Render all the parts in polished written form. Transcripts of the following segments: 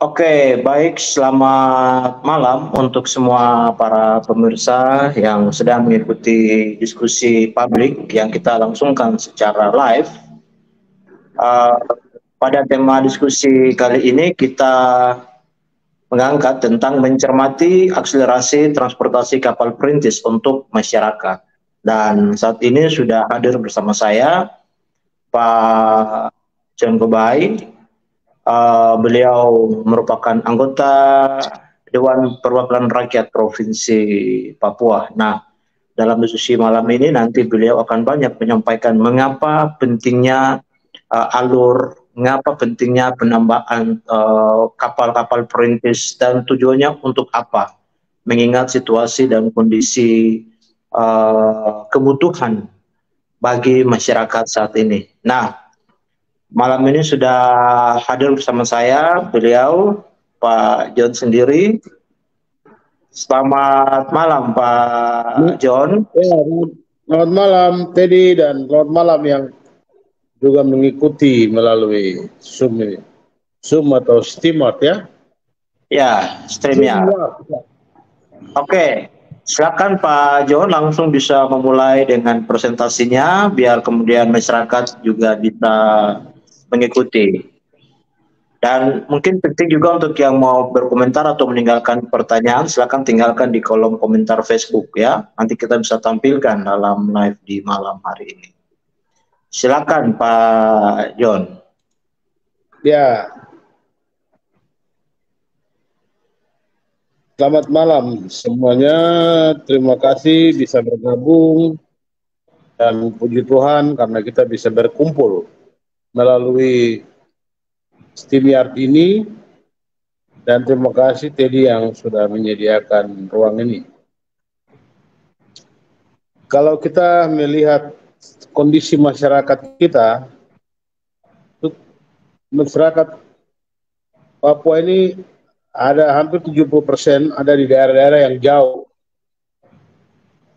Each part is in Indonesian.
Oke, baik. Selamat malam untuk semua para pemirsa yang sedang mengikuti diskusi publik yang kita langsungkan secara live. Uh, Pada tema diskusi kali ini kita mengangkat tentang mencermati akselerasi transportasi kapal perintis untuk masyarakat. Dan saat ini sudah hadir bersama saya Pak John Gobai. Beliau merupakan anggota Dewan Perwakilan Rakyat Provinsi Papua. Nah, dalam diskusi malam ini nanti beliau akan banyak menyampaikan mengapa pentingnya mengapa pentingnya penambahan kapal-kapal perintis dan tujuannya untuk apa, mengingat situasi dan kondisi kebutuhan bagi masyarakat saat ini. Nah, malam ini sudah hadir bersama saya beliau Pak John sendiri. Selamat malam Pak John. Ya, selamat malam Teddy dan selamat malam yang juga mengikuti melalui Zoom atau StreamYard ya. Ya, StreamYard. Oke, silakan Pak John langsung bisa memulai dengan presentasinya biar kemudian masyarakat juga bisa mengikuti. Dan mungkin penting juga untuk yang mau berkomentar atau meninggalkan pertanyaan, silakan tinggalkan di kolom komentar Facebook ya. Nanti kita bisa tampilkan dalam live di malam hari ini. Silakan Pak John. Ya. Selamat malam semuanya. Terima kasih bisa bergabung dan puji Tuhan karena kita bisa berkumpul melalui StreamYard ini, dan terima kasih Teddy yang sudah menyediakan ruang ini. Kalau kita melihat kondisi masyarakat kita, masyarakat Papua ini ada hampir 70% ada di daerah-daerah yang jauh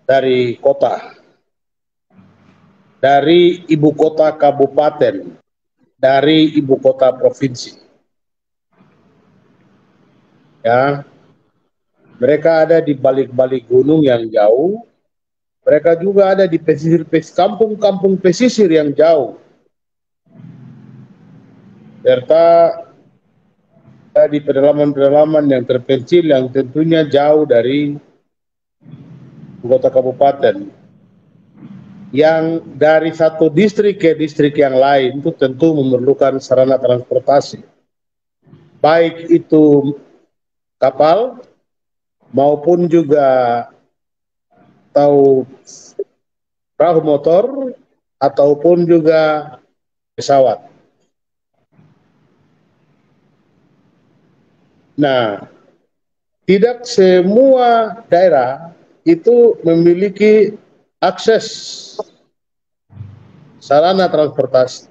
dari kota, dari ibu kota kabupaten, dari ibu kota provinsi. Ya, mereka ada di balik-balik gunung yang jauh. Mereka juga ada di kampung-kampung pesisir yang jauh. Serta di pedalaman-pedalaman yang terpencil yang tentunya jauh dari ibu kota kabupaten. Yang dari satu distrik ke distrik yang lain itu tentu memerlukan sarana transportasi. Baik itu kapal maupun juga atau perahu motor ataupun juga pesawat. Nah, tidak semua daerah itu memiliki akses sarana transportasi.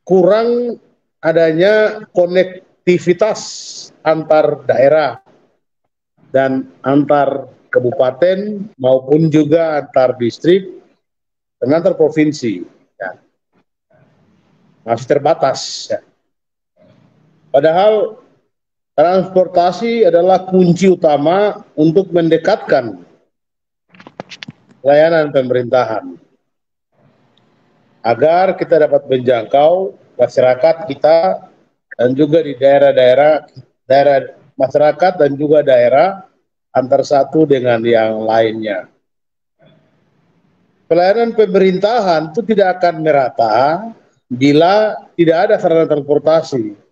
Kurang adanya konektivitas antar daerah dan antar kabupaten maupun juga antar distrik dan antar provinsi. Ya. Masih terbatas. Ya. Padahal transportasi adalah kunci utama untuk mendekatkan layanan pemerintahan agar kita dapat menjangkau masyarakat kita dan juga di daerah masyarakat dan juga daerah antar satu dengan yang lainnya. Pelayanan pemerintahan itu tidak akan merata bila tidak ada sarana transportasi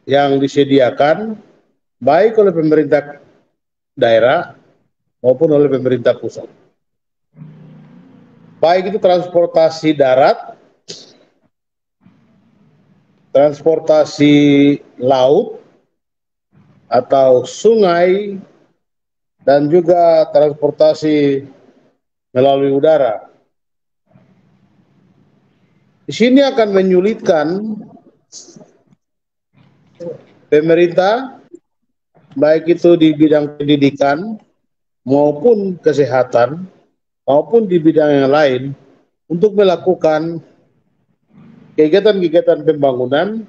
yang disediakan baik oleh pemerintah daerah maupun oleh pemerintah pusat. Baik itu transportasi darat, transportasi laut atau sungai, dan juga transportasi melalui udara. Di sini akan menyulitkan pemerintah, baik itu di bidang pendidikan maupun kesehatan, maupun di bidang yang lain, untuk melakukan kegiatan-kegiatan pembangunan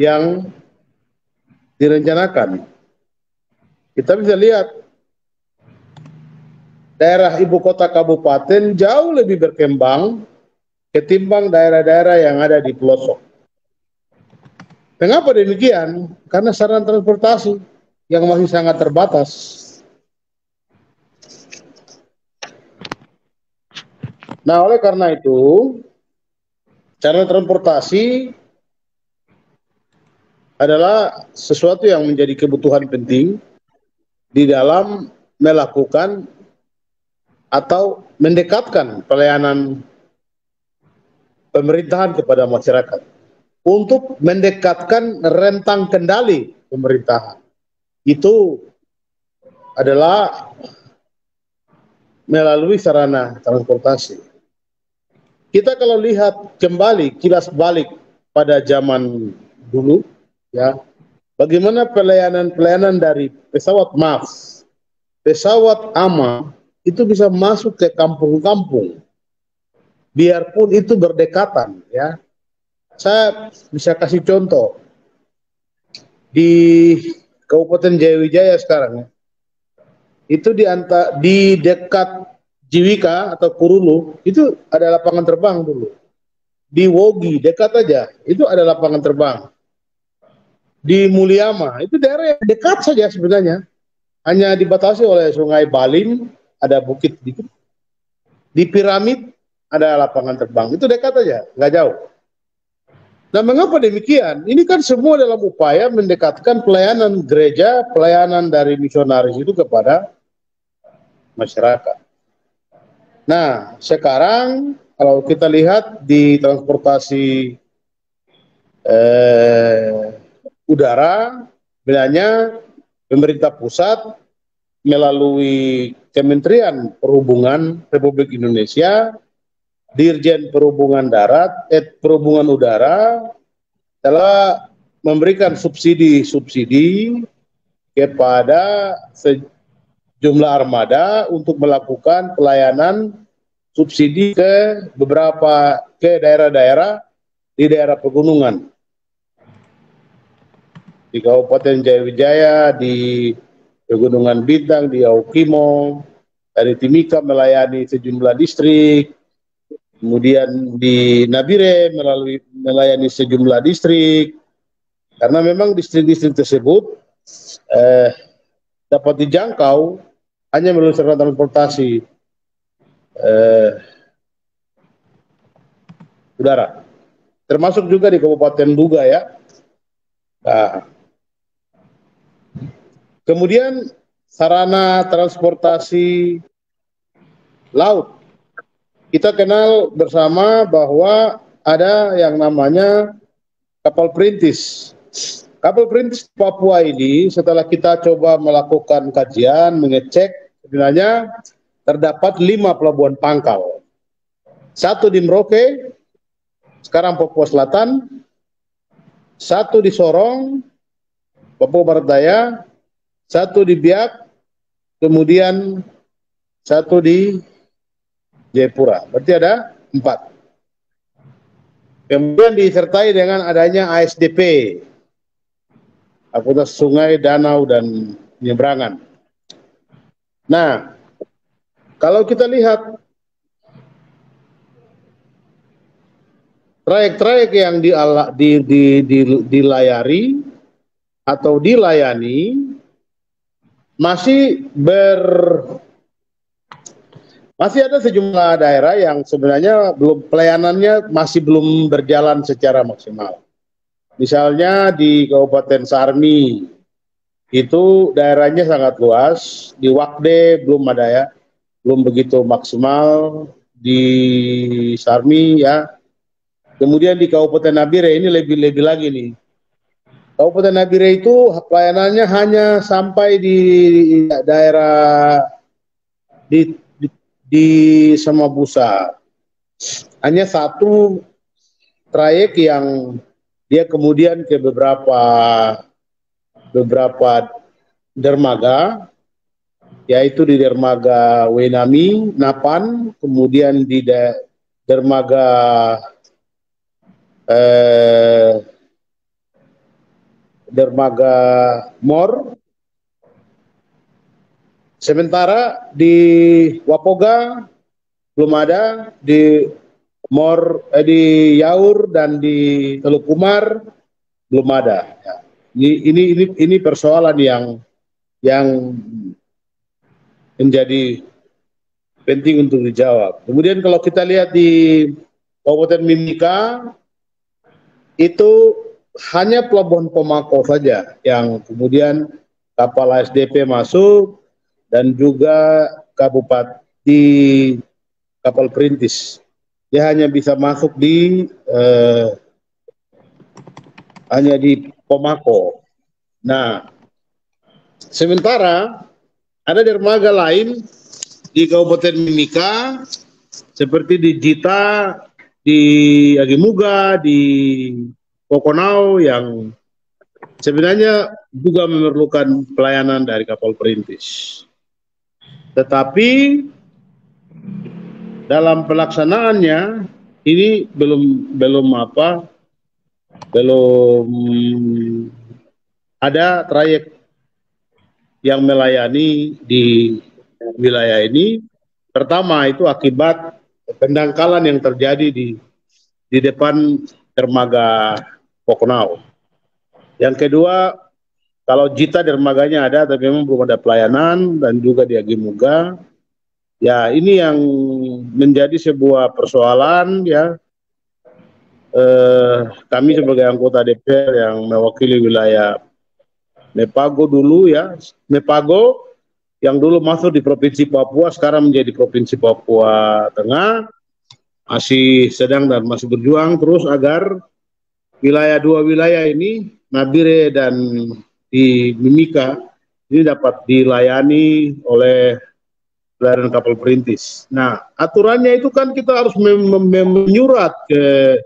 yang direncanakan. Kita bisa lihat daerah ibu kota kabupaten jauh lebih berkembang ketimbang daerah-daerah yang ada di pelosok. Mengapa demikian? Karena sarana transportasi yang masih sangat terbatas. Nah, oleh karena itu, sarana transportasi adalah sesuatu yang menjadi kebutuhan penting di dalam melakukan atau mendekatkan pelayanan pemerintahan kepada masyarakat, untuk mendekatkan rentang kendali pemerintahan. Itu adalah melalui sarana transportasi. Kita kalau lihat kembali, kilas balik pada zaman dulu, ya, bagaimana pelayanan dari pesawat MAX, pesawat AMA itu bisa masuk ke kampung-kampung, biarpun itu berdekatan, ya. Saya bisa kasih contoh di Kabupaten Jayawijaya sekarang, ya. Itu di dekat Jiwika atau Kurulu itu ada lapangan terbang dulu. Di Wogi dekat aja itu ada lapangan terbang. Di Mulyama itu daerah yang dekat saja sebenarnya, hanya dibatasi oleh Sungai Balim, ada bukit dikit. Di Piramid ada lapangan terbang, itu dekat aja, nggak jauh. Nah, mengapa demikian? Ini kan semua dalam upaya mendekatkan pelayanan gereja, pelayanan dari misionaris itu kepada masyarakat. Nah, sekarang kalau kita lihat di transportasi udara, bilangnya pemerintah pusat melalui Kementerian Perhubungan Republik Indonesia, Dirjen Perhubungan Perhubungan Udara telah memberikan subsidi-subsidi kepada sejumlah armada untuk melakukan pelayanan subsidi ke daerah-daerah di daerah pegunungan. Di Kabupaten Jayawijaya, di Pegunungan Bintang, di Yaukimo, dari Timika melayani sejumlah distrik, kemudian di Nabire melayani sejumlah distrik, karena memang distrik-distrik tersebut dapat dijangkau hanya melalui sarana transportasi udara, termasuk juga di Kabupaten Duga, ya. Nah, kemudian sarana transportasi laut. Kita kenal bersama bahwa ada yang namanya kapal perintis. Kapal perintis Papua ini setelah kita coba melakukan kajian, mengecek, sebenarnya terdapat 5 pelabuhan pangkal. 1 di Merauke, sekarang Papua Selatan, 1 di Sorong, Papua Barat Daya, 1 di Biak, kemudian 1 di Jayapura. Berarti ada 4. Kemudian disertai dengan adanya ASDP, Akutas Sungai, Danau, dan Penyeberangan. Nah, kalau kita lihat trayek-trayek yang dilayari atau dilayani masih ada sejumlah daerah yang sebenarnya pelayanannya masih belum berjalan secara maksimal. Misalnya di Kabupaten Sarmi, itu daerahnya sangat luas, di Wakde belum ada, ya, belum begitu maksimal di Sarmi, ya. Kemudian di Kabupaten Nabire ini lebih lagi nih. Kabupaten Nabire itu pelayanannya hanya sampai di daerah di Samabusa. Hanya 1 trayek yang dia kemudian ke beberapa dermaga yaitu di dermaga Wenami, Napan, kemudian di dermaga Mor. Sementara di Wapoga belum ada, di di Yaur dan di Teluk Kumar belum ada. Ya. Ini persoalan yang menjadi penting untuk dijawab. Kemudian kalau kita lihat di Kabupaten Mimika, itu hanya pelabuhan Pomako saja yang kemudian kapal ASDP masuk, dan juga Kabupaten kapal perintis. Dia hanya bisa masuk hanya di Pomako. Nah, sementara ada dermaga lain di Kabupaten Mimika, seperti di Jita, di Agimuga, di Pokonau, yang sebenarnya juga memerlukan pelayanan dari kapal perintis. Tetapi dalam pelaksanaannya ini belum ada trayek yang melayani di wilayah ini. Pertama itu akibat pendangkalan yang terjadi di depan dermaga Pokonau. Yang kedua, kalau Jita dermaganya ada, tapi memang belum ada pelayanan, dan juga di Agimuga. Ya, ini yang menjadi sebuah persoalan, ya. Kami sebagai anggota DPR yang mewakili wilayah Mepago dulu, ya. Mepago yang dulu masuk di Provinsi Papua, sekarang menjadi Provinsi Papua Tengah, masih sedang dan masih berjuang terus agar dua wilayah ini, Nabire dan di Mimika, ini dapat dilayani oleh pelayanan kapal perintis. Nah, aturannya itu kan kita harus menyurat ke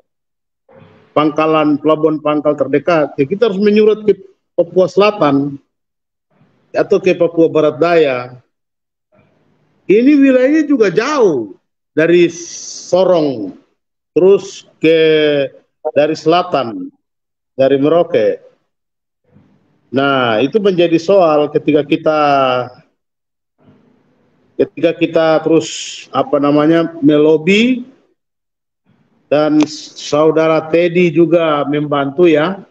pelabuhan pangkal terdekat. Ya, kita harus menyurat ke Papua Selatan atau ke Papua Barat Daya. Ini wilayahnya juga jauh dari Sorong, terus dari selatan, dari Merauke. Nah, itu menjadi soal ketika kita terus melobi, dan saudara Teddy juga membantu, ya.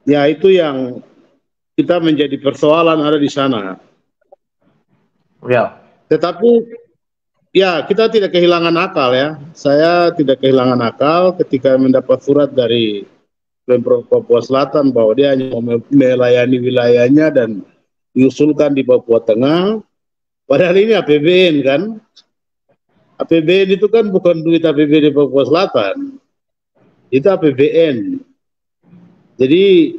Ya, itu yang kita menjadi persoalan ada di sana. Ya. Tetapi ya, kita tidak kehilangan akal, ya. Saya tidak kehilangan akal ketika mendapat surat dari Pemprov Papua Selatan bahwa dia hanya melayani wilayahnya dan diusulkan di Papua Tengah. Padahal ini APBN, kan? APBN itu kan bukan duit APBN di Papua Selatan. Itu APBN. Jadi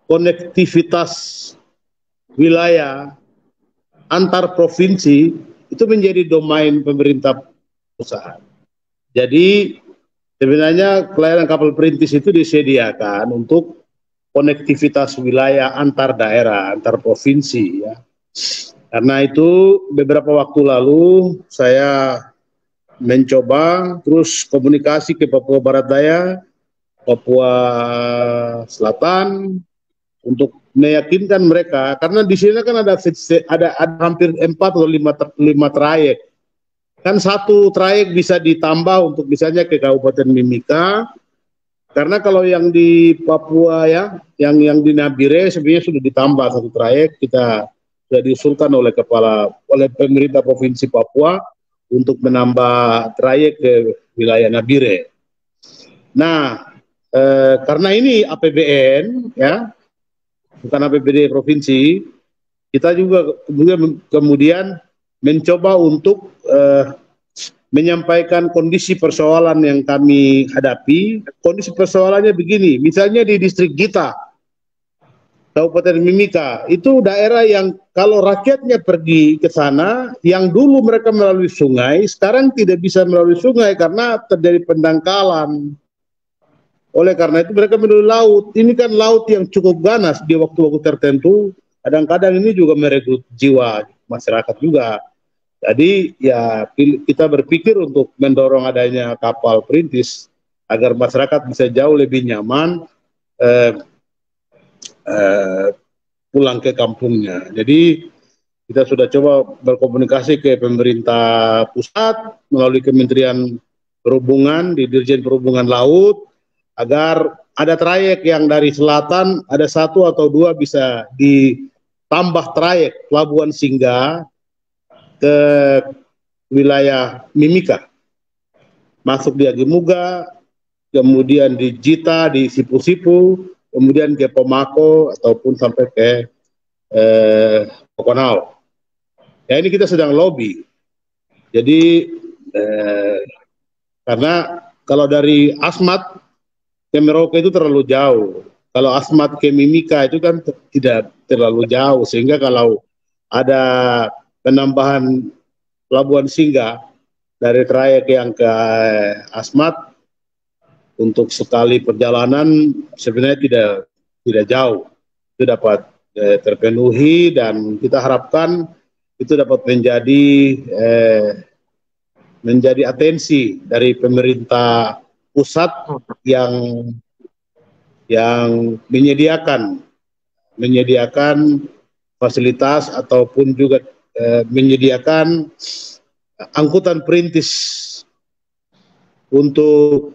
konektivitas wilayah antar provinsi itu menjadi domain pemerintah pusat. Jadi sebenarnya pelayanan kapal perintis itu disediakan untuk konektivitas wilayah antar daerah, antar provinsi, ya. Karena itu beberapa waktu lalu saya mencoba terus komunikasi ke Papua Barat Daya, Papua Selatan, untuk meyakinkan mereka, karena di sini kan ada hampir 4 atau 5 trayek. Kan satu trayek bisa ditambah untuk misalnya ke Kabupaten Mimika, karena kalau yang di Papua, ya, yang di Nabire sebenarnya sudah ditambah satu trayek, kita sudah diusulkan oleh pemerintah Provinsi Papua untuk menambah trayek ke wilayah Nabire. Nah, karena ini APBN, ya, bukan APBD provinsi, kita juga kemudian mencoba untuk menyampaikan kondisi persoalan yang kami hadapi. Kondisi persoalannya begini, misalnya di distrik Gita, Kabupaten Mimika, itu daerah yang kalau rakyatnya pergi ke sana, yang dulu mereka melalui sungai, sekarang tidak bisa melalui sungai karena terjadi pendangkalan. Oleh karena itu mereka memilih laut. Ini kan laut yang cukup ganas di waktu-waktu tertentu. Kadang-kadang ini juga merekrut jiwa masyarakat juga. Jadi ya kita berpikir untuk mendorong adanya kapal perintis agar masyarakat bisa jauh lebih nyaman eh, eh, pulang ke kampungnya. Jadi kita sudah coba berkomunikasi ke pemerintah pusat melalui Kementerian Perhubungan di Dirjen Perhubungan Laut agar ada trayek yang dari selatan ada satu atau dua bisa ditambah trayek Pelabuhan Singgah ke wilayah Mimika, masuk di Agimuga, kemudian di Jita, di Sipu-Sipu, kemudian ke Pomako ataupun sampai ke Pokonau. Ya ini kita sedang lobby. Jadi karena kalau dari Asmat ke Merauke itu terlalu jauh. Kalau Asmat ke Mimika itu kan tidak terlalu jauh, sehingga kalau ada penambahan Pelabuhan Singgah dari trayek yang ke Asmat untuk sekali perjalanan sebenarnya tidak jauh, itu dapat terpenuhi dan kita harapkan itu dapat menjadi atensi dari pemerintah pusat yang menyediakan fasilitas ataupun juga menyediakan angkutan perintis untuk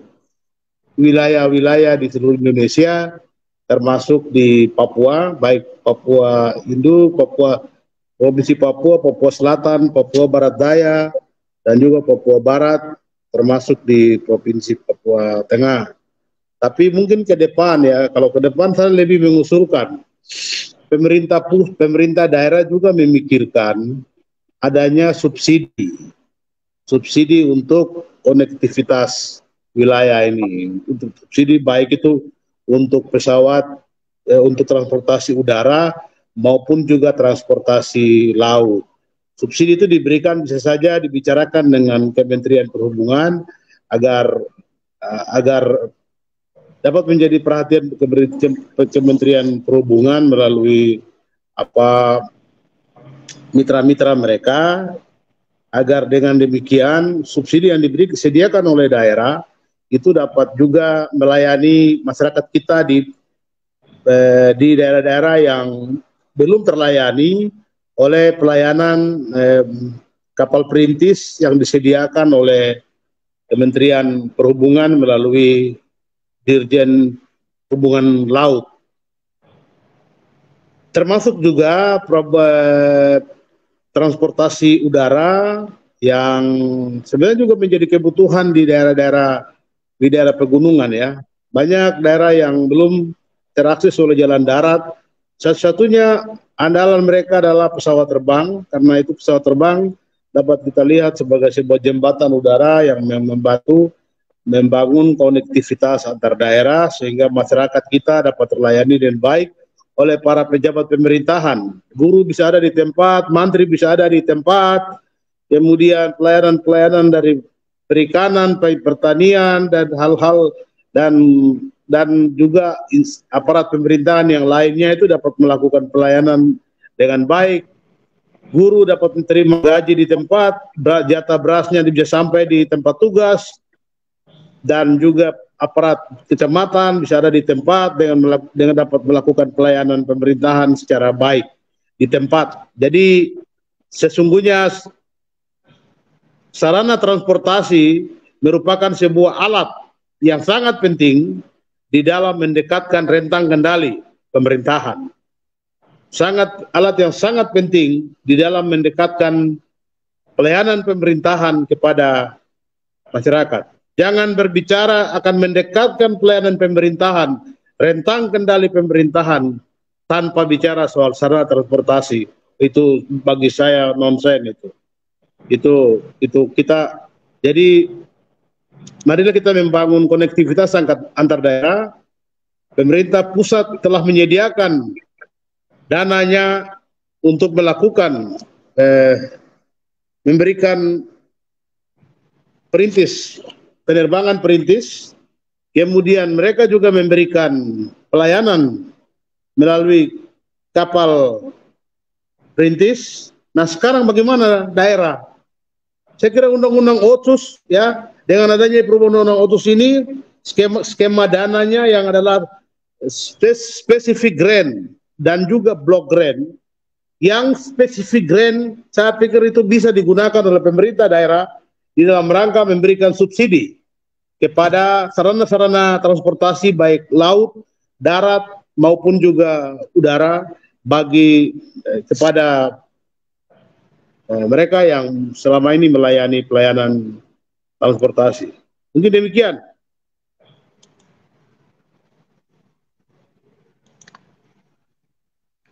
wilayah-wilayah di seluruh Indonesia, termasuk di Papua, baik Papua Induk, Provinsi Papua, Papua Selatan, Papua Barat Daya, dan juga Papua Barat, termasuk di Provinsi Papua Tengah. Tapi mungkin ke depan ya, kalau ke depan saya lebih mengusulkan pemerintah daerah juga memikirkan adanya subsidi untuk konektivitas wilayah ini, untuk subsidi baik itu untuk pesawat, untuk transportasi udara maupun juga transportasi laut. Subsidi itu diberikan bisa saja dibicarakan dengan Kementerian Perhubungan agar dapat menjadi perhatian Kementerian Perhubungan melalui mitra-mitra mereka, agar dengan demikian subsidi yang disediakan oleh daerah itu dapat juga melayani masyarakat kita di daerah-daerah yang belum terlayani oleh pelayanan kapal perintis yang disediakan oleh Kementerian Perhubungan melalui Dirjen Perhubungan Laut. Termasuk juga transportasi udara yang sebenarnya juga menjadi kebutuhan di daerah pegunungan ya. Banyak daerah yang belum terakses oleh jalan darat. Satu-satunya andalan mereka adalah pesawat terbang, karena itu pesawat terbang dapat kita lihat sebagai sebuah jembatan udara yang membantu membangun konektivitas antar daerah sehingga masyarakat kita dapat terlayani dengan baik oleh para pejabat pemerintahan. Guru bisa ada di tempat, mantri bisa ada di tempat, kemudian pelayanan-pelayanan dari perikanan, pertanian dan hal-hal dan juga aparat pemerintahan yang lainnya itu dapat melakukan pelayanan dengan baik. Guru dapat menerima gaji di tempat, jatah berasnya bisa sampai di tempat tugas, dan juga aparat kecamatan bisa ada di tempat dengan dapat melakukan pelayanan pemerintahan secara baik di tempat. Jadi sesungguhnya sarana transportasi merupakan sebuah alat yang sangat penting di dalam mendekatkan rentang kendali pemerintahan. Alat yang sangat penting di dalam mendekatkan pelayanan pemerintahan kepada masyarakat. Jangan berbicara akan mendekatkan pelayanan pemerintahan, rentang kendali pemerintahan tanpa bicara soal sarana transportasi. Itu bagi saya nonsen itu. Itu kita, jadi marilah kita membangun konektivitas antar daerah. Pemerintah pusat telah menyediakan dananya untuk melakukan memberikan penerbangan perintis Kemudian mereka juga memberikan pelayanan melalui kapal perintis. Nah sekarang bagaimana daerah? Saya kira undang-undang otsus ya, dengan adanya perubahan undang-undang otsus ini, skema dananya yang adalah spesifik grant dan juga block grant. Yang spesifik grant saya pikir itu bisa digunakan oleh pemerintah daerah di dalam rangka memberikan subsidi kepada sarana-sarana transportasi baik laut, darat maupun juga udara bagi kepada mereka yang selama ini melayani pelayanan transportasi. Mungkin demikian.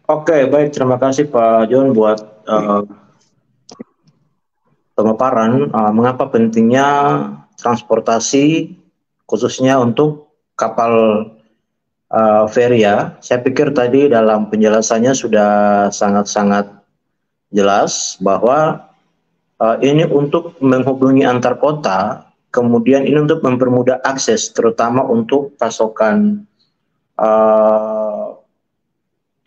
Oke, baik. Terima kasih Pak John buat pemaparan mengapa pentingnya transportasi khususnya untuk kapal feri ya. Saya pikir tadi dalam penjelasannya sudah sangat-sangat jelas bahwa ini untuk menghubungi antar kota, kemudian ini untuk mempermudah akses, terutama untuk pasokan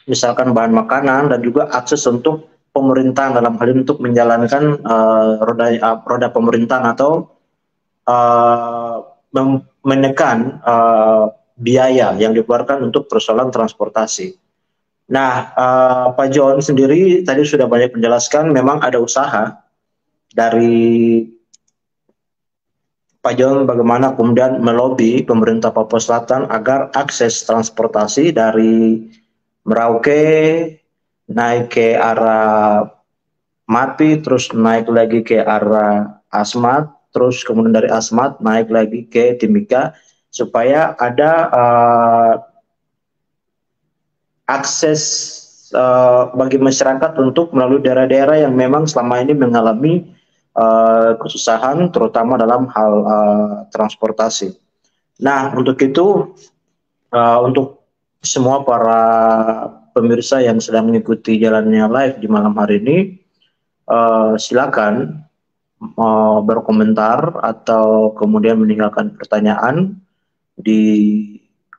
misalkan bahan makanan dan juga akses untuk pemerintahan dalam hal ini untuk menjalankan roda pemerintahan atau menekan biaya yang dikeluarkan untuk persoalan transportasi. Nah, Pak John sendiri tadi sudah banyak menjelaskan memang ada usaha dari Pak John bagaimana kemudian melobi pemerintah Papua Selatan agar akses transportasi dari Merauke naik ke arah Mapi, terus naik lagi ke arah Asmat, terus kemudian dari Asmat naik lagi ke Timika, supaya ada akses bagi masyarakat untuk melalui daerah-daerah yang memang selama ini mengalami kesusahan terutama dalam hal transportasi. Nah, untuk itu untuk semua para pemirsa yang sedang mengikuti jalannya live di malam hari ini, silakan berkomentar atau kemudian meninggalkan pertanyaan di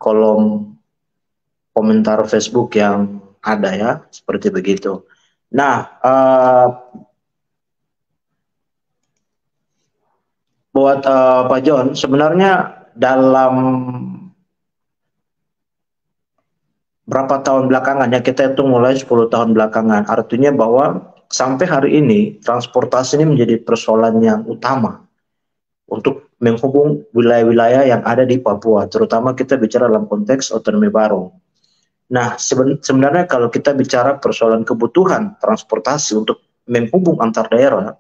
kolom komentar Facebook yang ada ya, seperti begitu. Nah, buat Pak John, sebenarnya dalam berapa tahun belakangan ya, kita hitung mulai 10 tahun belakangan, artinya bahwa sampai hari ini transportasi ini menjadi persoalan yang utama untuk menghubung wilayah-wilayah yang ada di Papua, terutama kita bicara dalam konteks otonomi baru. Nah, sebenarnya kalau kita bicara persoalan kebutuhan transportasi untuk menghubung antar daerah,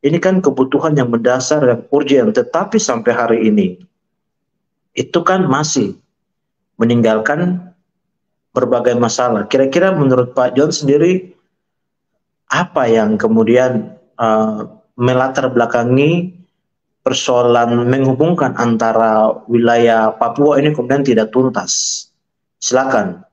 ini kan kebutuhan yang mendasar dan urgent, tetapi sampai hari ini itu kan masih meninggalkan berbagai masalah. Kira-kira menurut Pak John sendiri, apa yang kemudian melatar belakangi persoalan menghubungkan antara wilayah Papua ini kemudian tidak tuntas? Silakan.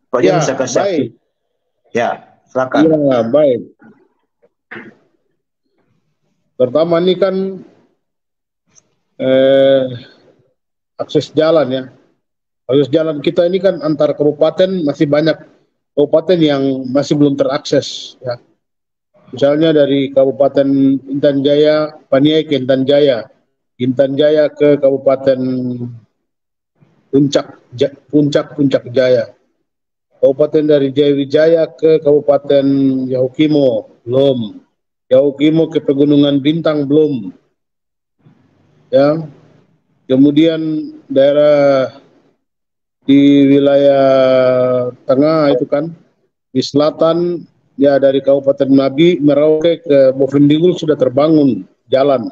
Pak John bisa kasih. Baik. Ya, silakan. Ya, baik. Pertama ini kan akses jalan ya. Akses jalan kita ini kan antar kabupaten masih banyak kabupaten yang masih belum terakses ya. Misalnya dari Kabupaten Intan Jaya, Paniai ke Intan Jaya ke Kabupaten Puncak Jaya. Kabupaten dari Jayawijaya ke Kabupaten Yahukimo belum. Yahukimo ke Pegunungan Bintang belum. Ya. Kemudian daerah di wilayah tengah itu kan di selatan ya, dari Kabupaten Merauke ke Bovendigul sudah terbangun jalan.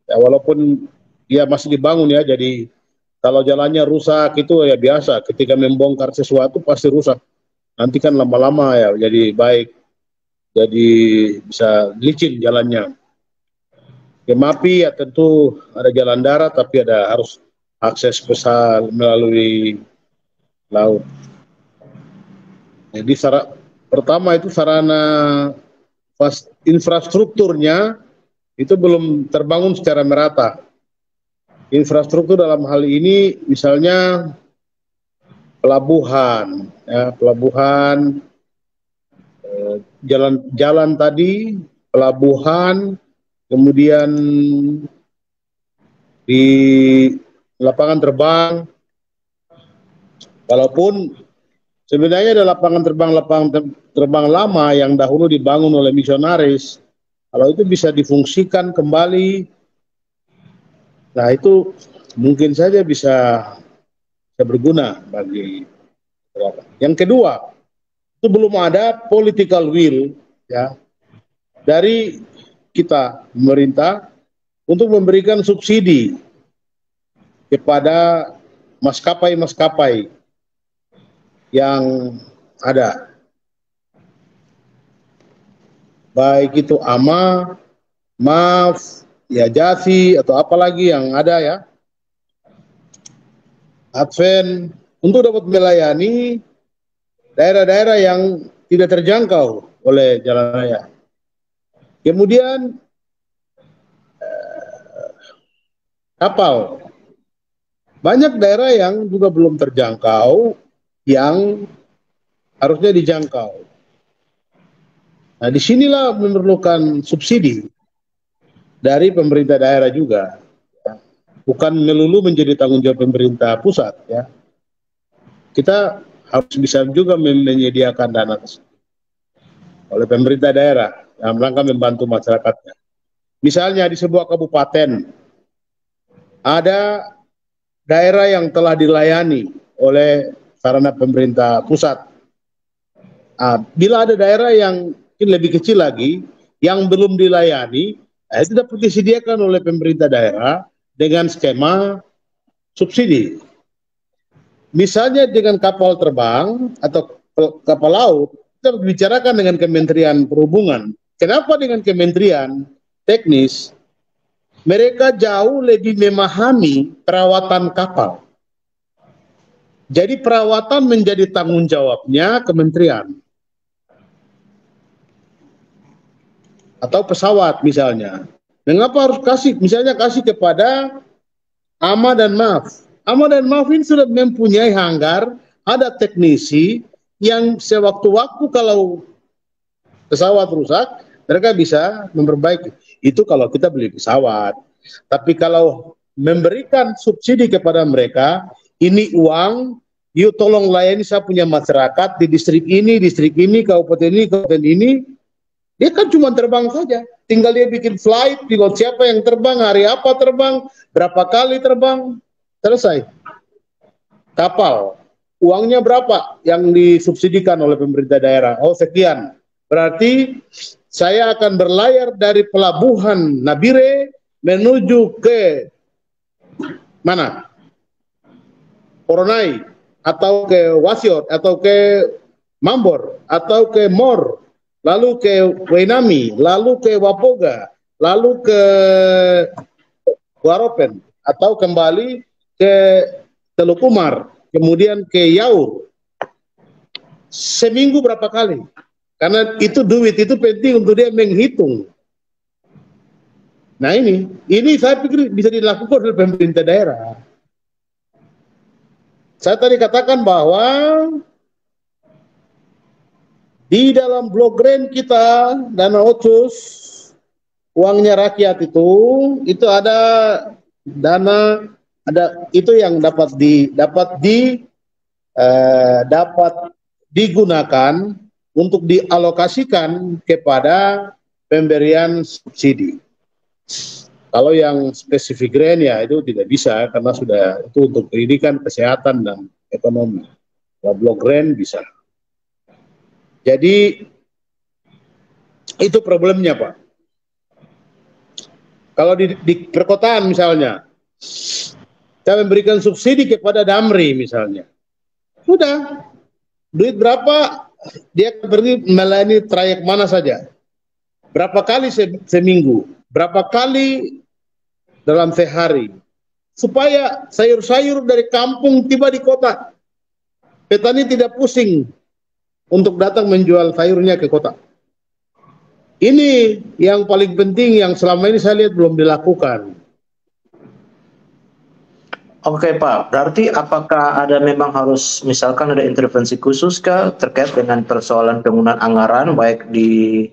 Ya, walaupun dia masih dibangun ya, jadi kalau jalannya rusak itu ya biasa, ketika membongkar sesuatu pasti rusak. Nanti kan lama-lama ya jadi baik, jadi bisa licin jalannya. Ke Mapi ya tentu ada jalan darat, tapi harus akses besar melalui laut. Jadi Pertama itu sarana infrastrukturnya itu belum terbangun secara merata. Infrastruktur dalam hal ini misalnya pelabuhan, ya, pelabuhan, jalan tadi, pelabuhan, kemudian di lapangan terbang, walaupun sebenarnya ada lapangan terbang lama yang dahulu dibangun oleh misionaris, kalau itu bisa difungsikan kembali, nah itu mungkin saja bisa berguna bagi masyarakat. Yang kedua, itu belum ada political will ya dari kita pemerintah untuk memberikan subsidi kepada maskapai-maskapai yang ada, baik itu AMA, MAF, ya JASI atau apalagi yang ada ya, Advent, untuk dapat melayani daerah-daerah yang tidak terjangkau oleh jalan raya. Kemudian kapal, banyak daerah yang juga belum terjangkau yang harusnya dijangkau. Nah, disinilah memerlukan subsidi dari pemerintah daerah juga, bukan melulu menjadi tanggung jawab pemerintah pusat ya. Kita harus bisa juga menyediakan dana oleh pemerintah daerah dalam rangka membantu masyarakatnya. Misalnya di sebuah kabupaten ada daerah yang telah dilayani oleh sarana pemerintah pusat. Bila ada daerah yang lebih kecil lagi yang belum dilayani, itu dapat disediakan oleh pemerintah daerah dengan skema subsidi. Misalnya dengan kapal terbang atau kapal laut, kita bicarakan dengan Kementerian Perhubungan. Kenapa dengan Kementerian Teknis? Mereka jauh lebih memahami perawatan kapal. Jadi perawatan menjadi tanggung jawabnya kementerian. Atau pesawat misalnya. Mengapa harus kasih? Misalnya kasih kepada AMA dan MAF. AMA dan MAF ini sudah mempunyai hanggar, ada teknisi yang sewaktu-waktu kalau pesawat rusak, mereka bisa memperbaiki. Itu kalau kita beli pesawat. Tapi kalau memberikan subsidi kepada mereka, ini uang, yuk tolong layani saya punya masyarakat di distrik ini, kabupaten ini, dia kan cuma terbang saja. Tinggal dia bikin flight, pilot siapa yang terbang, hari apa terbang, berapa kali terbang, selesai. Kapal, uangnya berapa yang disubsidikan oleh pemerintah daerah? Oh sekian. Berarti saya akan berlayar dari pelabuhan Nabire menuju ke mana? Koronai, atau ke Wasior, atau ke Mambor, atau ke Mor, lalu ke Wainami, lalu ke Wapoga, lalu ke Waropen, atau kembali ke Teluk Umar, kemudian ke Yaur. Seminggu berapa kali? Karena itu duit itu penting untuk dia menghitung. Nah ini saya pikir bisa dilakukan oleh pemerintah daerah. Saya tadi katakan bahwa di dalam blok grant kita dana otsus uangnya rakyat itu ada dana, ada itu yang dapat digunakan untuk dialokasikan kepada pemberian subsidi. Kalau yang spesifik grant ya itu tidak bisa karena sudah itu untuk pendidikan, kesehatan dan ekonomi. Kalau blok grant bisa. Jadi itu problemnya Pak. Kalau di perkotaan misalnya, saya memberikan subsidi kepada Damri misalnya, sudah duit berapa dia pergi melayani trayek mana saja, berapa kali seminggu, berapa kali dalam sehari, supaya sayur-sayur dari kampung tiba di kota, petani tidak pusing untuk datang menjual sayurnya ke kota. Ini yang paling penting yang selama ini saya lihat belum dilakukan. Oke Pak, berarti apakah ada memang harus misalkan ada intervensi khusus kah terkait dengan persoalan penggunaan anggaran baik di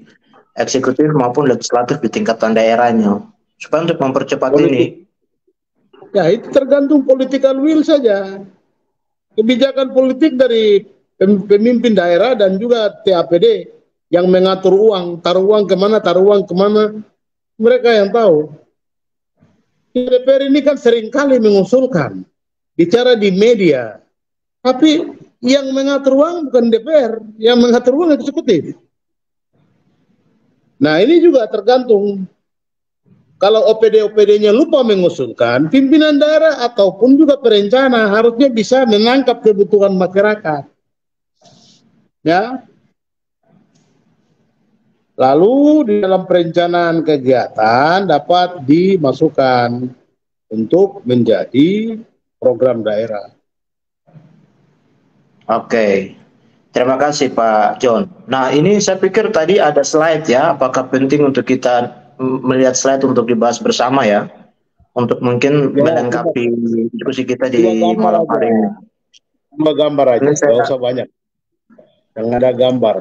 eksekutif maupun legislatif di tingkatan daerahnya supaya untuk mempercepat Politik, ini? ya itu tergantung political will saja. Kebijakan politik dari pemimpin daerah dan juga TAPD yang mengatur uang, taruh uang kemana, mereka yang tahu. DPR ini kan seringkali mengusulkan, bicara di media, tapi yang mengatur uang bukan DPR, yang mengatur uang eksekutif. Nah ini juga tergantung. Kalau OPD-OPD-nya lupa mengusulkan, pimpinan daerah ataupun juga perencana harusnya bisa menangkap kebutuhan masyarakat. Ya, lalu di dalam perencanaan kegiatan dapat dimasukkan untuk menjadi program daerah. Oke, terima kasih Pak John. Nah ini saya pikir tadi ada slide ya, apakah penting untuk kita melihat slide untuk dibahas bersama ya, untuk mungkin Ya, melengkapi diskusi kita dua di gambar malam aja, hari ini. dua gambar Ini aja, nggak saya, usah banyak. Yang ada gambar.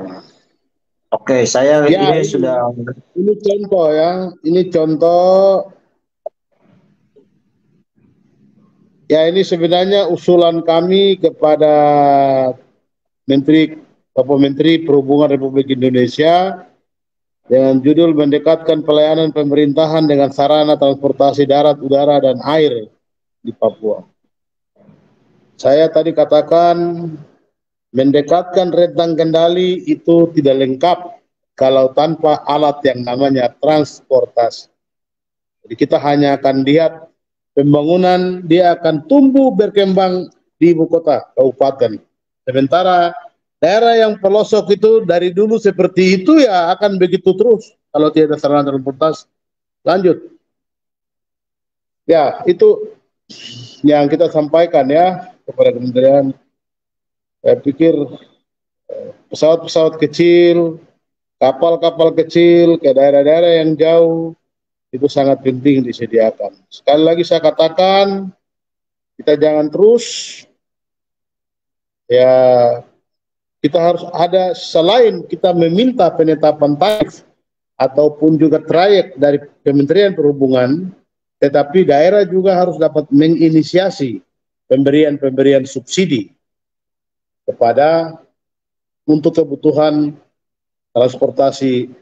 oke, saya Ya, ini sudah. ini contoh ya, ini contoh. Ya, ini sebenarnya usulan kami kepada Menteri Bapak Menteri Perhubungan Republik Indonesia dengan judul mendekatkan pelayanan pemerintahan dengan sarana transportasi darat, udara, dan air di Papua. Saya tadi katakan mendekatkan rentang kendali itu tidak lengkap kalau tanpa alat yang namanya transportasi. Jadi kita hanya akan lihat pembangunan, dia akan tumbuh berkembang di ibu kota, kabupaten. Sementara daerah yang pelosok itu dari dulu seperti itu ya akan begitu terus kalau tidak ada sarana transportasi. Lanjut. Ya, itu yang kita sampaikan ya kepada kementerian. Saya pikir pesawat-pesawat kecil, kapal-kapal kecil ke daerah-daerah yang jauh itu sangat penting disediakan. Sekali lagi saya katakan, kita jangan terus ya, kita harus ada selain kita meminta penetapan tarif ataupun juga trayek dari Kementerian Perhubungan, tetapi daerah juga harus dapat menginisiasi pemberian subsidi kepada untuk kebutuhan transportasi,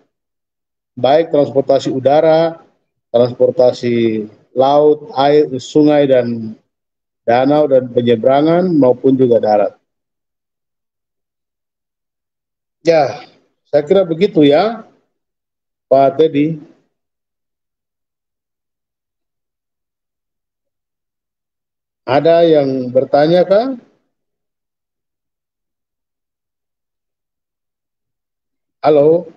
baik transportasi udara, transportasi laut, air, sungai dan danau dan penyeberangan maupun juga darat. Ya, saya kira begitu ya, Pak Teddy. Ada yang bertanya kah? Halo,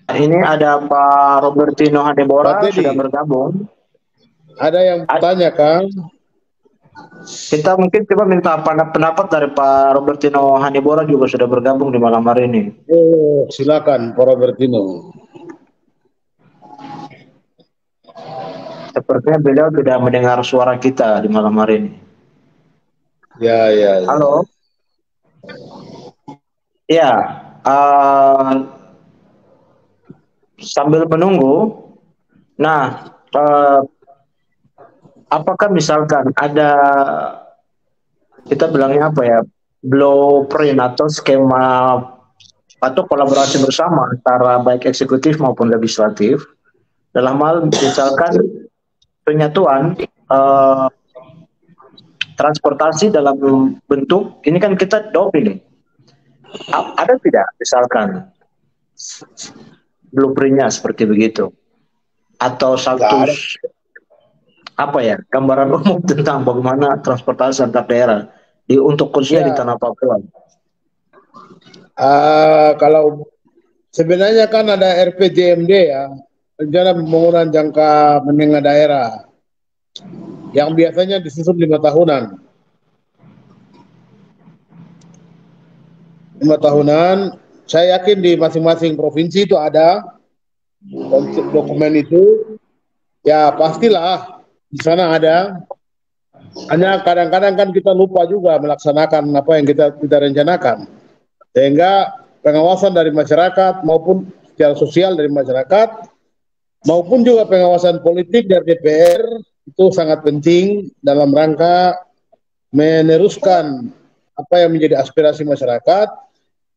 Ini ada Pak Robertino Pak Hadebora sudah Teddy. bergabung. Ada yang bertanya kah? Kita mungkin coba minta pendapat dari Pak Robertino Hanibora juga sudah bergabung di malam hari ini. Oh, silakan Pak Robertino. Sepertinya beliau tidak mendengar suara kita di malam hari ini. Ya, ya, ya. Halo. Ya, sambil menunggu. Nah, apakah misalkan ada, kita bilangnya apa ya, blueprint atau skema atau kolaborasi bersama antara baik eksekutif maupun legislatif dalam hal misalkan penyatuan transportasi dalam bentuk ini kan kita double nih. Ada tidak misalkan blueprintnya seperti begitu atau satu apa ya gambaran umum tentang bagaimana transportasi antar daerah untuk khususnya di Ya, tanah Papua? kalau sebenarnya kan ada RPJMD ya, rencana pembangunan jangka menengah daerah, yang biasanya disusun 5 tahunan. 5 tahunan. Saya yakin di masing-masing provinsi itu ada konsep dokumen itu. Ya pastilah di sana ada. Hanya kadang-kadang kan kita lupa juga melaksanakan apa yang kita rencanakan. Sehingga pengawasan dari masyarakat maupun secara sosial dari masyarakat maupun juga pengawasan politik dari DPR itu sangat penting dalam rangka meneruskan apa yang menjadi aspirasi masyarakat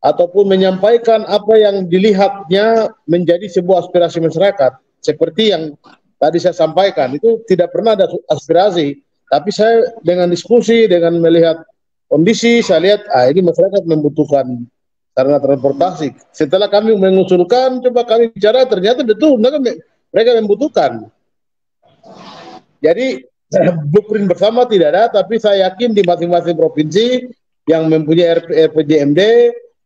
ataupun menyampaikan apa yang dilihatnya menjadi sebuah aspirasi masyarakat. Seperti yang tadi saya sampaikan, itu tidak pernah ada aspirasi, tapi saya dengan diskusi, dengan melihat kondisi, saya lihat ini masyarakat membutuhkan sarana transportasi. Setelah kami mengusulkan, coba kami bicara, ternyata betul mereka membutuhkan. Jadi blueprint bersama tidak ada, tapi saya yakin di masing-masing provinsi yang mempunyai RPJMD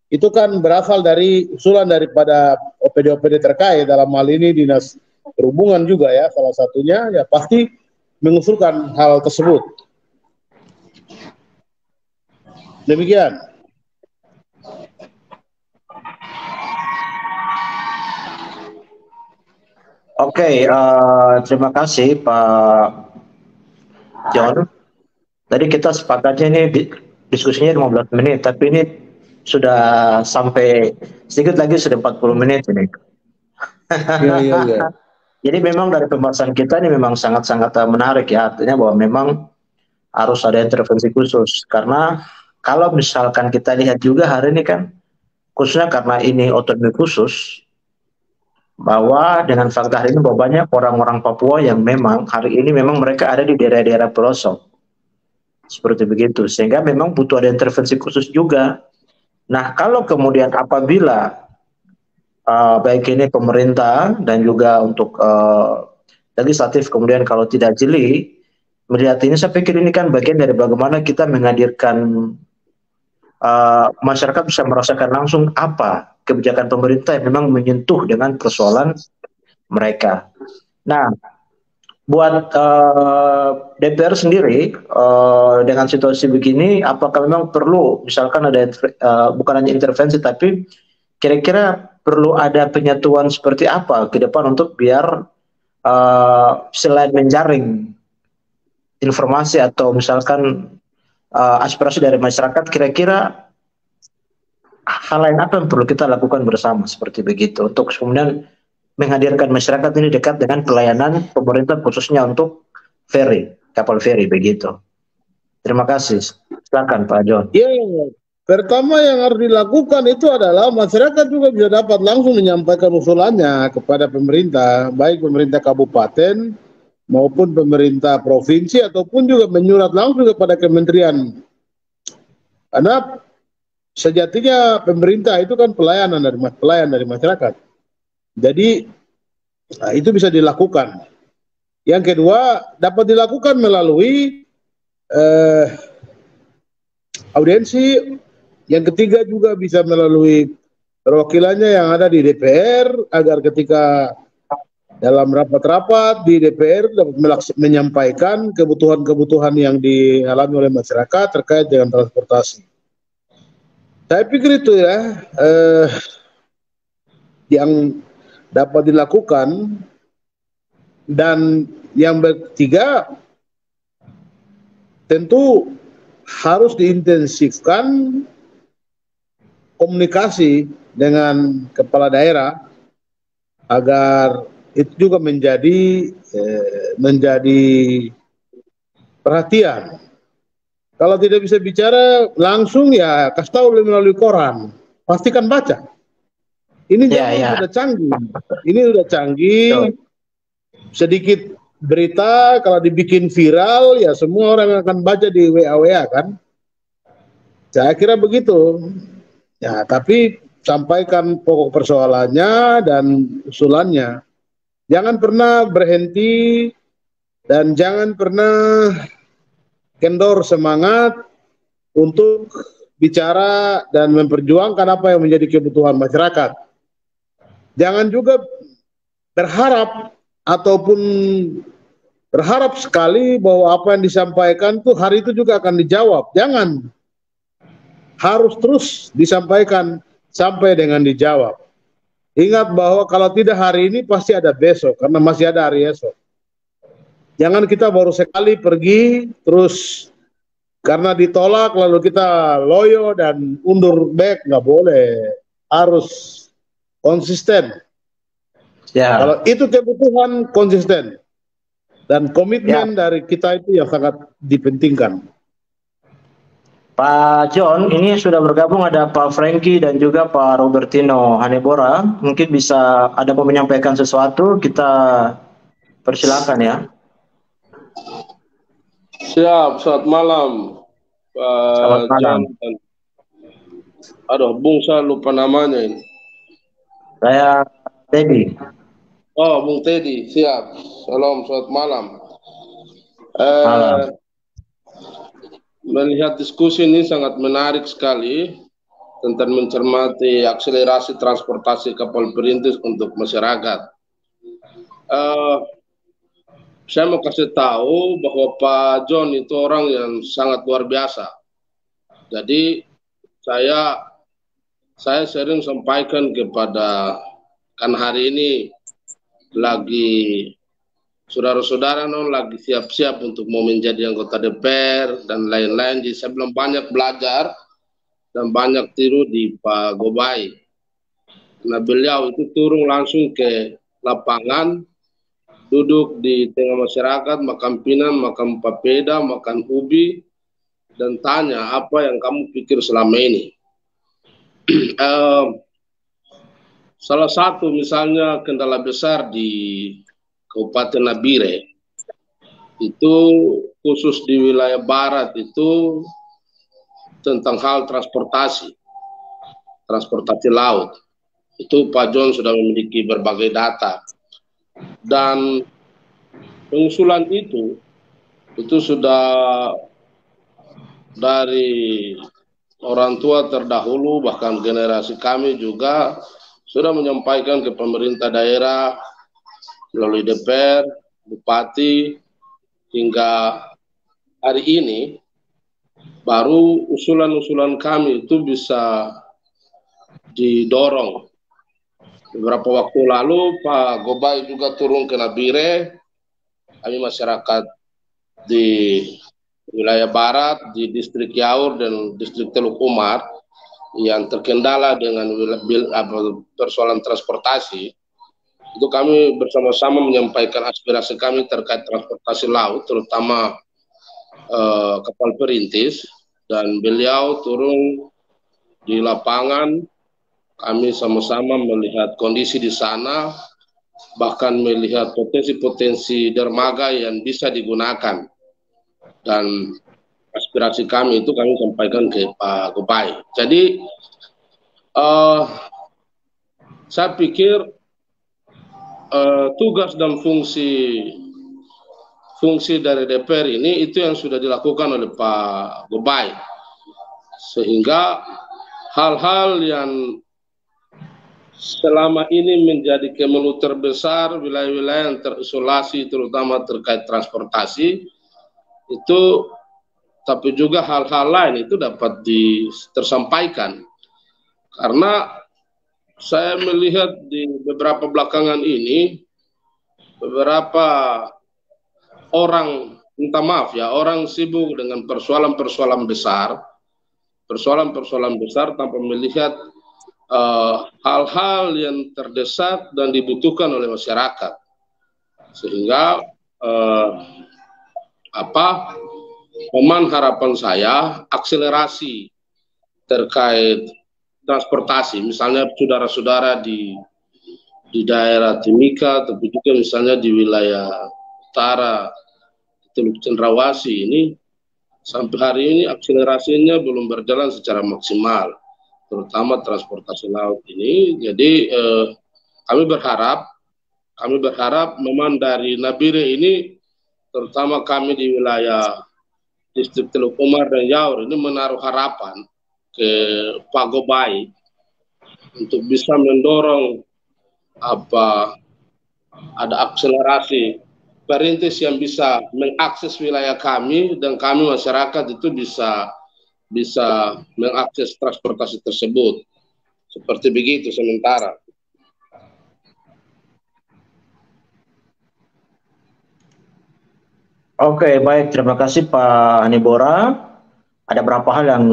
itu kan berasal dari usulan daripada OPD-OPD terkait, dalam hal ini Dinas Perhubungan juga ya, salah satunya ya pasti mengusulkan hal tersebut. Demikian. Oke, terima kasih Pak John. Tadi kita sepakatnya ini diskusinya 15 menit, tapi ini sudah sampai sedikit lagi sudah 40 menit ini. Iya. Jadi memang dari pembahasan kita ini memang sangat-sangat menarik ya, artinya bahwa memang harus ada intervensi khusus. Karena kalau misalkan kita lihat juga hari ini kan, khususnya karena ini otonomi khusus, bahwa dengan fakta hari ini bahwa banyak orang-orang Papua yang memang hari ini memang mereka ada di daerah-daerah pelosok. Seperti begitu. Sehingga memang butuh ada intervensi khusus juga. Nah, kalau kemudian apabila baik ini pemerintah dan juga untuk legislatif kemudian kalau tidak jeli melihat ini, saya pikir ini kan bagian dari bagaimana kita menghadirkan masyarakat bisa merasakan langsung apa kebijakan pemerintah yang memang menyentuh dengan persoalan mereka. Nah, buat DPR sendiri dengan situasi begini, apakah memang perlu misalkan ada bukan hanya intervensi, tapi kira-kira perlu ada penyatuan seperti apa ke depan untuk biar selain menjaring informasi atau misalkan aspirasi dari masyarakat, kira-kira hal lain apa yang perlu kita lakukan bersama seperti begitu untuk kemudian menghadirkan masyarakat ini dekat dengan pelayanan pemerintah khususnya untuk ferry, kapal ferry begitu. Terima kasih. Silakan Pak John. Iya, pertama yang harus dilakukan itu adalah masyarakat juga bisa dapat langsung menyampaikan usulannya kepada pemerintah, baik pemerintah kabupaten maupun pemerintah provinsi ataupun juga menyurat langsung kepada kementerian. Karena sejatinya pemerintah itu kan pelayan dari masyarakat. Jadi itu bisa dilakukan. Yang kedua dapat dilakukan melalui audiensi. Yang ketiga juga bisa melalui perwakilannya yang ada di DPR agar ketika dalam rapat-rapat di DPR dapat menyampaikan kebutuhan-kebutuhan yang dialami oleh masyarakat terkait dengan transportasi. Saya pikir itu ya yang dapat dilakukan. Dan yang ketiga tentu harus diintensifkan komunikasi dengan kepala daerah agar itu juga menjadi perhatian. Kalau tidak bisa bicara langsung ya kasih tahu melalui koran, pastikan baca. Ini sudah canggih. Ini sudah canggih. Sedikit berita kalau dibikin viral ya semua orang akan baca di WA kan. Saya kira begitu. Ya, tapi sampaikan pokok persoalannya dan usulannya. Jangan pernah berhenti dan jangan pernah kendor semangat untuk bicara dan memperjuangkan apa yang menjadi kebutuhan masyarakat. Jangan juga berharap ataupun berharap sekali bahwa apa yang disampaikan tuh hari itu juga akan dijawab. Jangan. harus terus disampaikan sampai dengan dijawab. Ingat bahwa kalau tidak hari ini pasti ada besok, karena masih ada hari esok. Jangan kita baru sekali pergi, terus karena ditolak lalu kita loyo dan undur back, nggak boleh. Harus konsisten. Ya. Kalau itu kebutuhan, konsisten. Dan komitmen dari kita itu yang sangat dipentingkan. Pak John, ini sudah bergabung ada Pak Franky dan juga Pak Robertino Hanebora. Mungkin bisa ada mau menyampaikan sesuatu, kita persilakan ya. Siap, selamat malam. Selamat malam. John. Aduh, Bung, saya lupa namanya ini. Saya Teddy. Oh, Bung Teddy, siap. Salam, selamat malam. Malam. Melihat diskusi ini sangat menarik sekali tentang mencermati akselerasi transportasi kapal perintis untuk masyarakat. Saya mau kasih tahu bahwa Pak John itu orang yang sangat luar biasa. Jadi saya sering sampaikan kepada, kan hari ini lagi saudara-saudara lagi siap-siap untuk mau menjadi anggota DPR dan lain-lain. Jadi saya belum banyak belajar dan banyak tiru di Pak Gobay. Nah, beliau itu turun langsung ke lapangan, duduk di tengah masyarakat, makan pinang, makan papeda, makan ubi, dan tanya apa yang kamu pikir selama ini. Salah satu misalnya kendala besar di Kabupaten Nabire itu khusus di wilayah barat itu tentang hal transportasi laut. Itu Pak John sudah memiliki berbagai data, dan pengusulan itu sudah dari orang tua terdahulu, bahkan generasi kami juga sudah menyampaikan ke pemerintah daerah melalui DPR, bupati, hingga hari ini baru usulan-usulan kami itu bisa didorong. Beberapa waktu lalu Pak Gobay juga turun ke Nabire, kami masyarakat di wilayah barat, di distrik Yaur dan distrik Teluk Umar yang terkendala dengan persoalan transportasi. Itu kami bersama-sama menyampaikan aspirasi kami terkait transportasi laut, terutama kapal perintis, dan beliau turun di lapangan. Kami sama-sama melihat kondisi di sana, bahkan melihat potensi-potensi dermaga yang bisa digunakan. Dan aspirasi kami itu kami sampaikan ke Pak Gobay. Jadi saya pikir tugas dan fungsi dari DPR ini itu yang sudah dilakukan oleh Pak Gobay, sehingga hal-hal yang selama ini menjadi kemelut terbesar, wilayah-wilayah yang terisolasi terutama terkait transportasi itu, tapi juga hal-hal lain itu dapat tersampaikan. Karena saya melihat di beberapa belakangan ini beberapa orang, minta maaf ya, orang sibuk dengan persoalan-persoalan besar tanpa melihat hal-hal yang terdesak dan dibutuhkan oleh masyarakat. Sehingga mohon harapan saya akselerasi terkait transportasi, misalnya saudara-saudara di daerah Timika, tapi juga misalnya di wilayah utara Teluk Cendrawasih ini, sampai hari ini akselerasinya belum berjalan secara maksimal, terutama transportasi laut ini. Jadi kami berharap memang dari Nabire ini, terutama kami di wilayah distrik Teluk Umar dan Yaur ini menaruh harapan ke Pak Gobay untuk bisa mendorong ada akselerasi perintis yang bisa mengakses wilayah kami, dan kami masyarakat itu bisa bisa mengakses transportasi tersebut. Seperti begitu sementara. Oke, baik. Terima kasih Pak Hanibora. Ada beberapa hal yang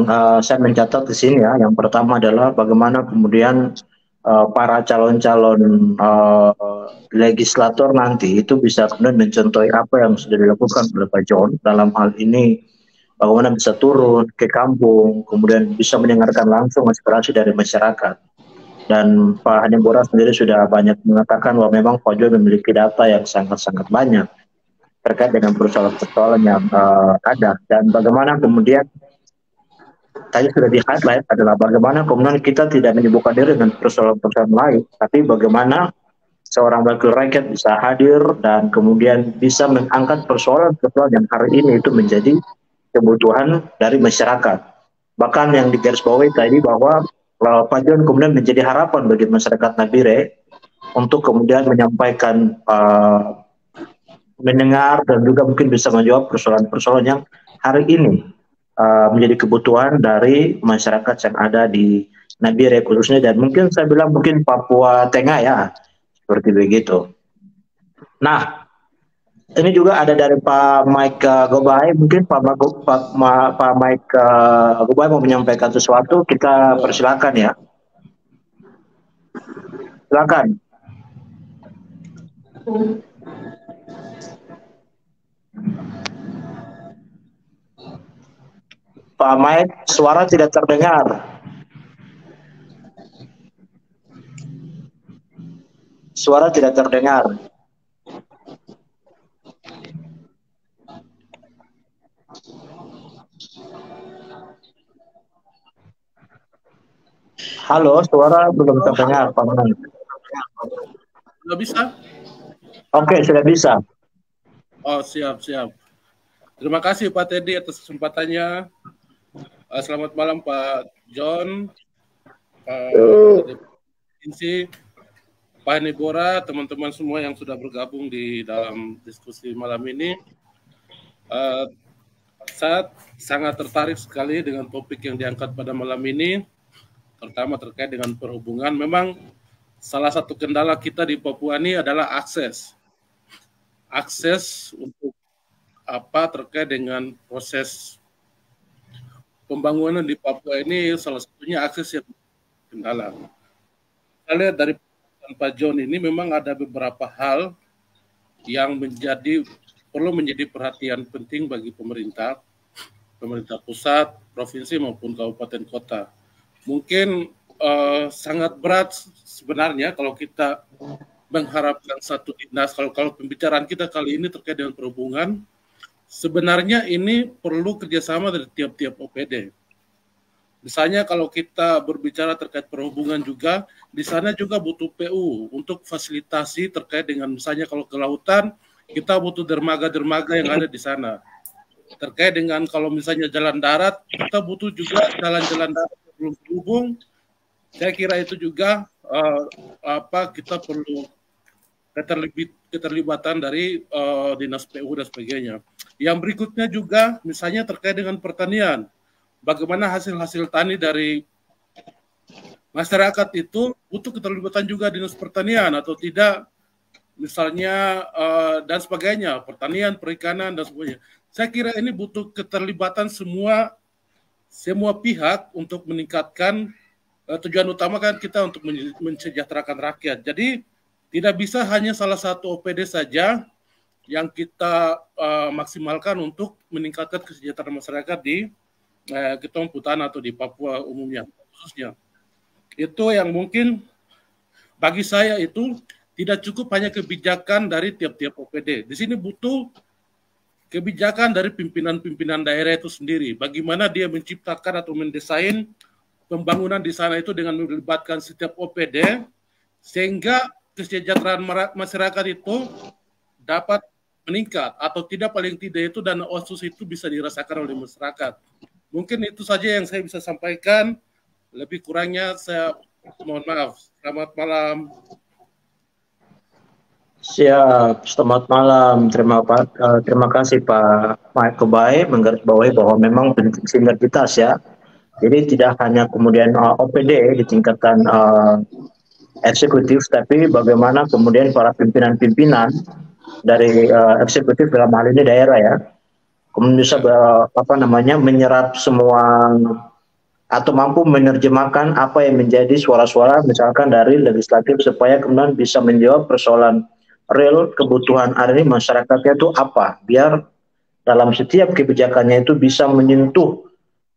saya mencatat di sini ya. Yang pertama adalah bagaimana kemudian para calon-calon legislator nanti itu bisa kemudian mencontohi apa yang sudah dilakukan oleh Pak John dalam hal ini, bagaimana bisa turun ke kampung, kemudian bisa mendengarkan langsung aspirasi dari masyarakat. Dan Pak Hanibora sendiri sudah banyak mengatakan bahwa memang Pak John memiliki data yang sangat-sangat banyak terkait dengan persoalan-persoalan yang ada, dan bagaimana kemudian tadi sudah di highlight adalah bagaimana kemudian kita tidak menyibukkan diri dengan persoalan-persoalan lain, tapi bagaimana seorang wakil rakyat bisa hadir dan kemudian bisa mengangkat persoalan-persoalan yang hari ini itu menjadi kebutuhan dari masyarakat. Bahkan yang digarisbawahi tadi bahwa Pak John kemudian menjadi harapan bagi masyarakat Nabire untuk kemudian menyampaikan mendengar dan juga mungkin bisa menjawab persoalan-persoalan yang hari ini menjadi kebutuhan dari masyarakat yang ada di Nabire khususnya, dan mungkin saya bilang mungkin Papua Tengah ya, seperti begitu. Nah, ini juga ada dari Pak Mike Gobai, mungkin Pak Mike Gobai mau menyampaikan sesuatu, kita persilakan ya. Silakan. Pak Mike, suara tidak terdengar. Suara tidak terdengar. Halo, suara belum terdengar, Pak Mike. Sudah bisa? Oke, sudah bisa. Oh, siap. Terima kasih Pak Teddy atas kesempatannya. Selamat malam Pak John, Pak Insi, Pak Hanibora, teman-teman semua yang sudah bergabung di dalam diskusi malam ini. Saya sangat tertarik sekali dengan topik yang diangkat pada malam ini, terutama terkait dengan perhubungan. Memang salah satu kendala kita di Papua ini adalah akses untuk terkait dengan proses pembangunan di Papua ini, salah satunya akses yang kendala. Kita lihat dari Pak John ini memang ada beberapa hal yang perlu menjadi perhatian penting bagi pemerintah pusat, provinsi maupun kabupaten kota. Mungkin sangat berat sebenarnya kalau kita mengharapkan satu dinas, kalau pembicaraan kita kali ini terkait dengan perhubungan, sebenarnya ini perlu kerjasama dari tiap-tiap OPD. Misalnya kalau kita berbicara terkait perhubungan juga, di sana juga butuh PU untuk fasilitasi terkait dengan misalnya kalau ke lautan, kita butuh dermaga-dermaga yang ada di sana. Terkait dengan kalau misalnya jalan darat, kita butuh juga jalan-jalan darat yang belum terhubung. Saya kira itu juga kita perlu keterlibatan dari dinas PU dan sebagainya. Yang berikutnya juga misalnya terkait dengan pertanian. Bagaimana hasil-hasil tani dari masyarakat itu butuh keterlibatan juga dinas pertanian atau tidak, misalnya dan sebagainya, pertanian, perikanan dan sebagainya. Saya kira ini butuh keterlibatan semua pihak untuk meningkatkan tujuan utama kan kita untuk mensejahterakan rakyat. Jadi tidak bisa hanya salah satu OPD saja yang kita maksimalkan untuk meningkatkan kesejahteraan masyarakat di Ketong Putan atau di Papua umumnya khususnya. Itu yang mungkin bagi saya itu tidak cukup hanya kebijakan dari tiap-tiap OPD. Di sini butuh kebijakan dari pimpinan-pimpinan daerah itu sendiri. Bagaimana dia menciptakan atau mendesain pembangunan di sana itu dengan melibatkan setiap OPD sehingga kesejahteraan masyarakat itu dapat meningkat atau tidak, paling tidak itu dana otsus itu bisa dirasakan oleh masyarakat. Mungkin itu saja yang saya bisa sampaikan. Lebih kurangnya saya mohon maaf. Selamat malam. Siap, selamat malam. Terima kasih Pak Mike Gobai, menggarisbawahi bahwa memang penting sinergitas ya Jadi tidak hanya kemudian OPD di tingkatan eksekutif, tapi bagaimana kemudian para pimpinan-pimpinan dari eksekutif dalam hal ini daerah ya, kemudian bisa menyerap semua atau mampu menerjemahkan apa yang menjadi suara-suara misalkan dari legislatif supaya kemudian bisa menjawab persoalan real kebutuhan hari ini masyarakatnya itu apa, biar dalam setiap kebijakannya itu bisa menyentuh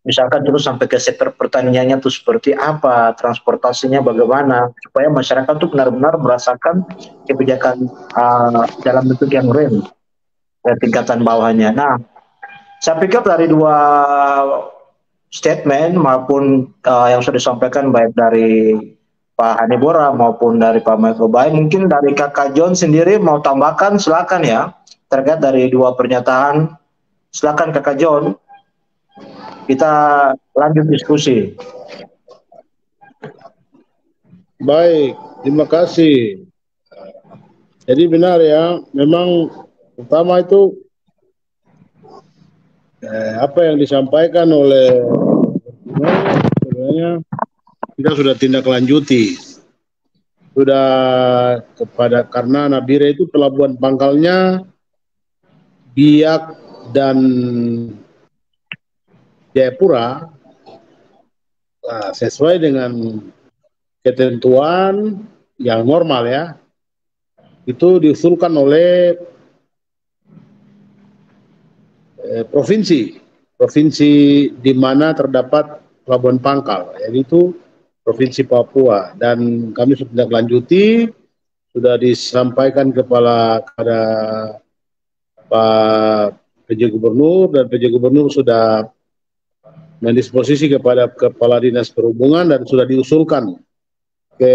misalkan terus sampai ke sektor pertaniannya itu seperti apa, transportasinya bagaimana, supaya masyarakat itu benar-benar merasakan kebijakan dalam bentuk yang real tingkatan bawahnya. Nah, saya pikir dari dua statement maupun yang sudah disampaikan baik dari Pak Hanibora maupun dari Pak Michael Bay, mungkin dari Kakak John sendiri mau tambahkan silakan ya terkait dari dua pernyataan. Silakan Kakak John, kita lanjut diskusi. Baik, terima kasih. Jadi benar ya, memang pertama itu apa yang disampaikan oleh sebenarnya kita sudah tindak lanjuti, sudah kepada, karena Nabire itu pelabuhan pangkalnya Biak dan Jayapura, sesuai dengan ketentuan yang normal ya, itu diusulkan oleh provinsi di mana terdapat pelabuhan pangkal, yaitu Provinsi Papua, dan kami sudah tindak lanjuti, sudah disampaikan kepada Pak PJ Gubernur, dan PJ Gubernur sudah mendisposisi kepada Kepala Dinas Perhubungan dan sudah diusulkan ke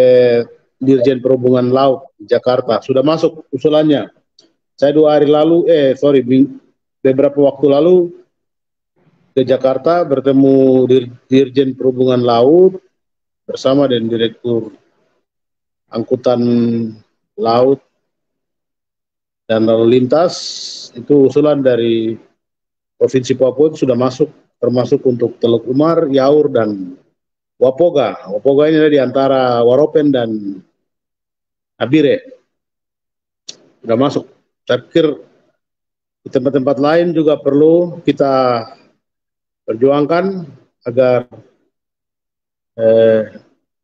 Dirjen Perhubungan Laut Jakarta. Sudah masuk usulannya. Saya beberapa waktu lalu ke Jakarta bertemu Dirjen Perhubungan Laut bersama dengan Direktur Angkutan Laut dan Lalu Lintas. Itu usulan dari Provinsi Papua sudah masuk, termasuk untuk Teluk Umar, Yaur, dan Wapoga. Wapoga ini ada di antara Waropen dan Nabire. Sudah masuk. Saya pikir di tempat-tempat lain juga perlu kita perjuangkan agar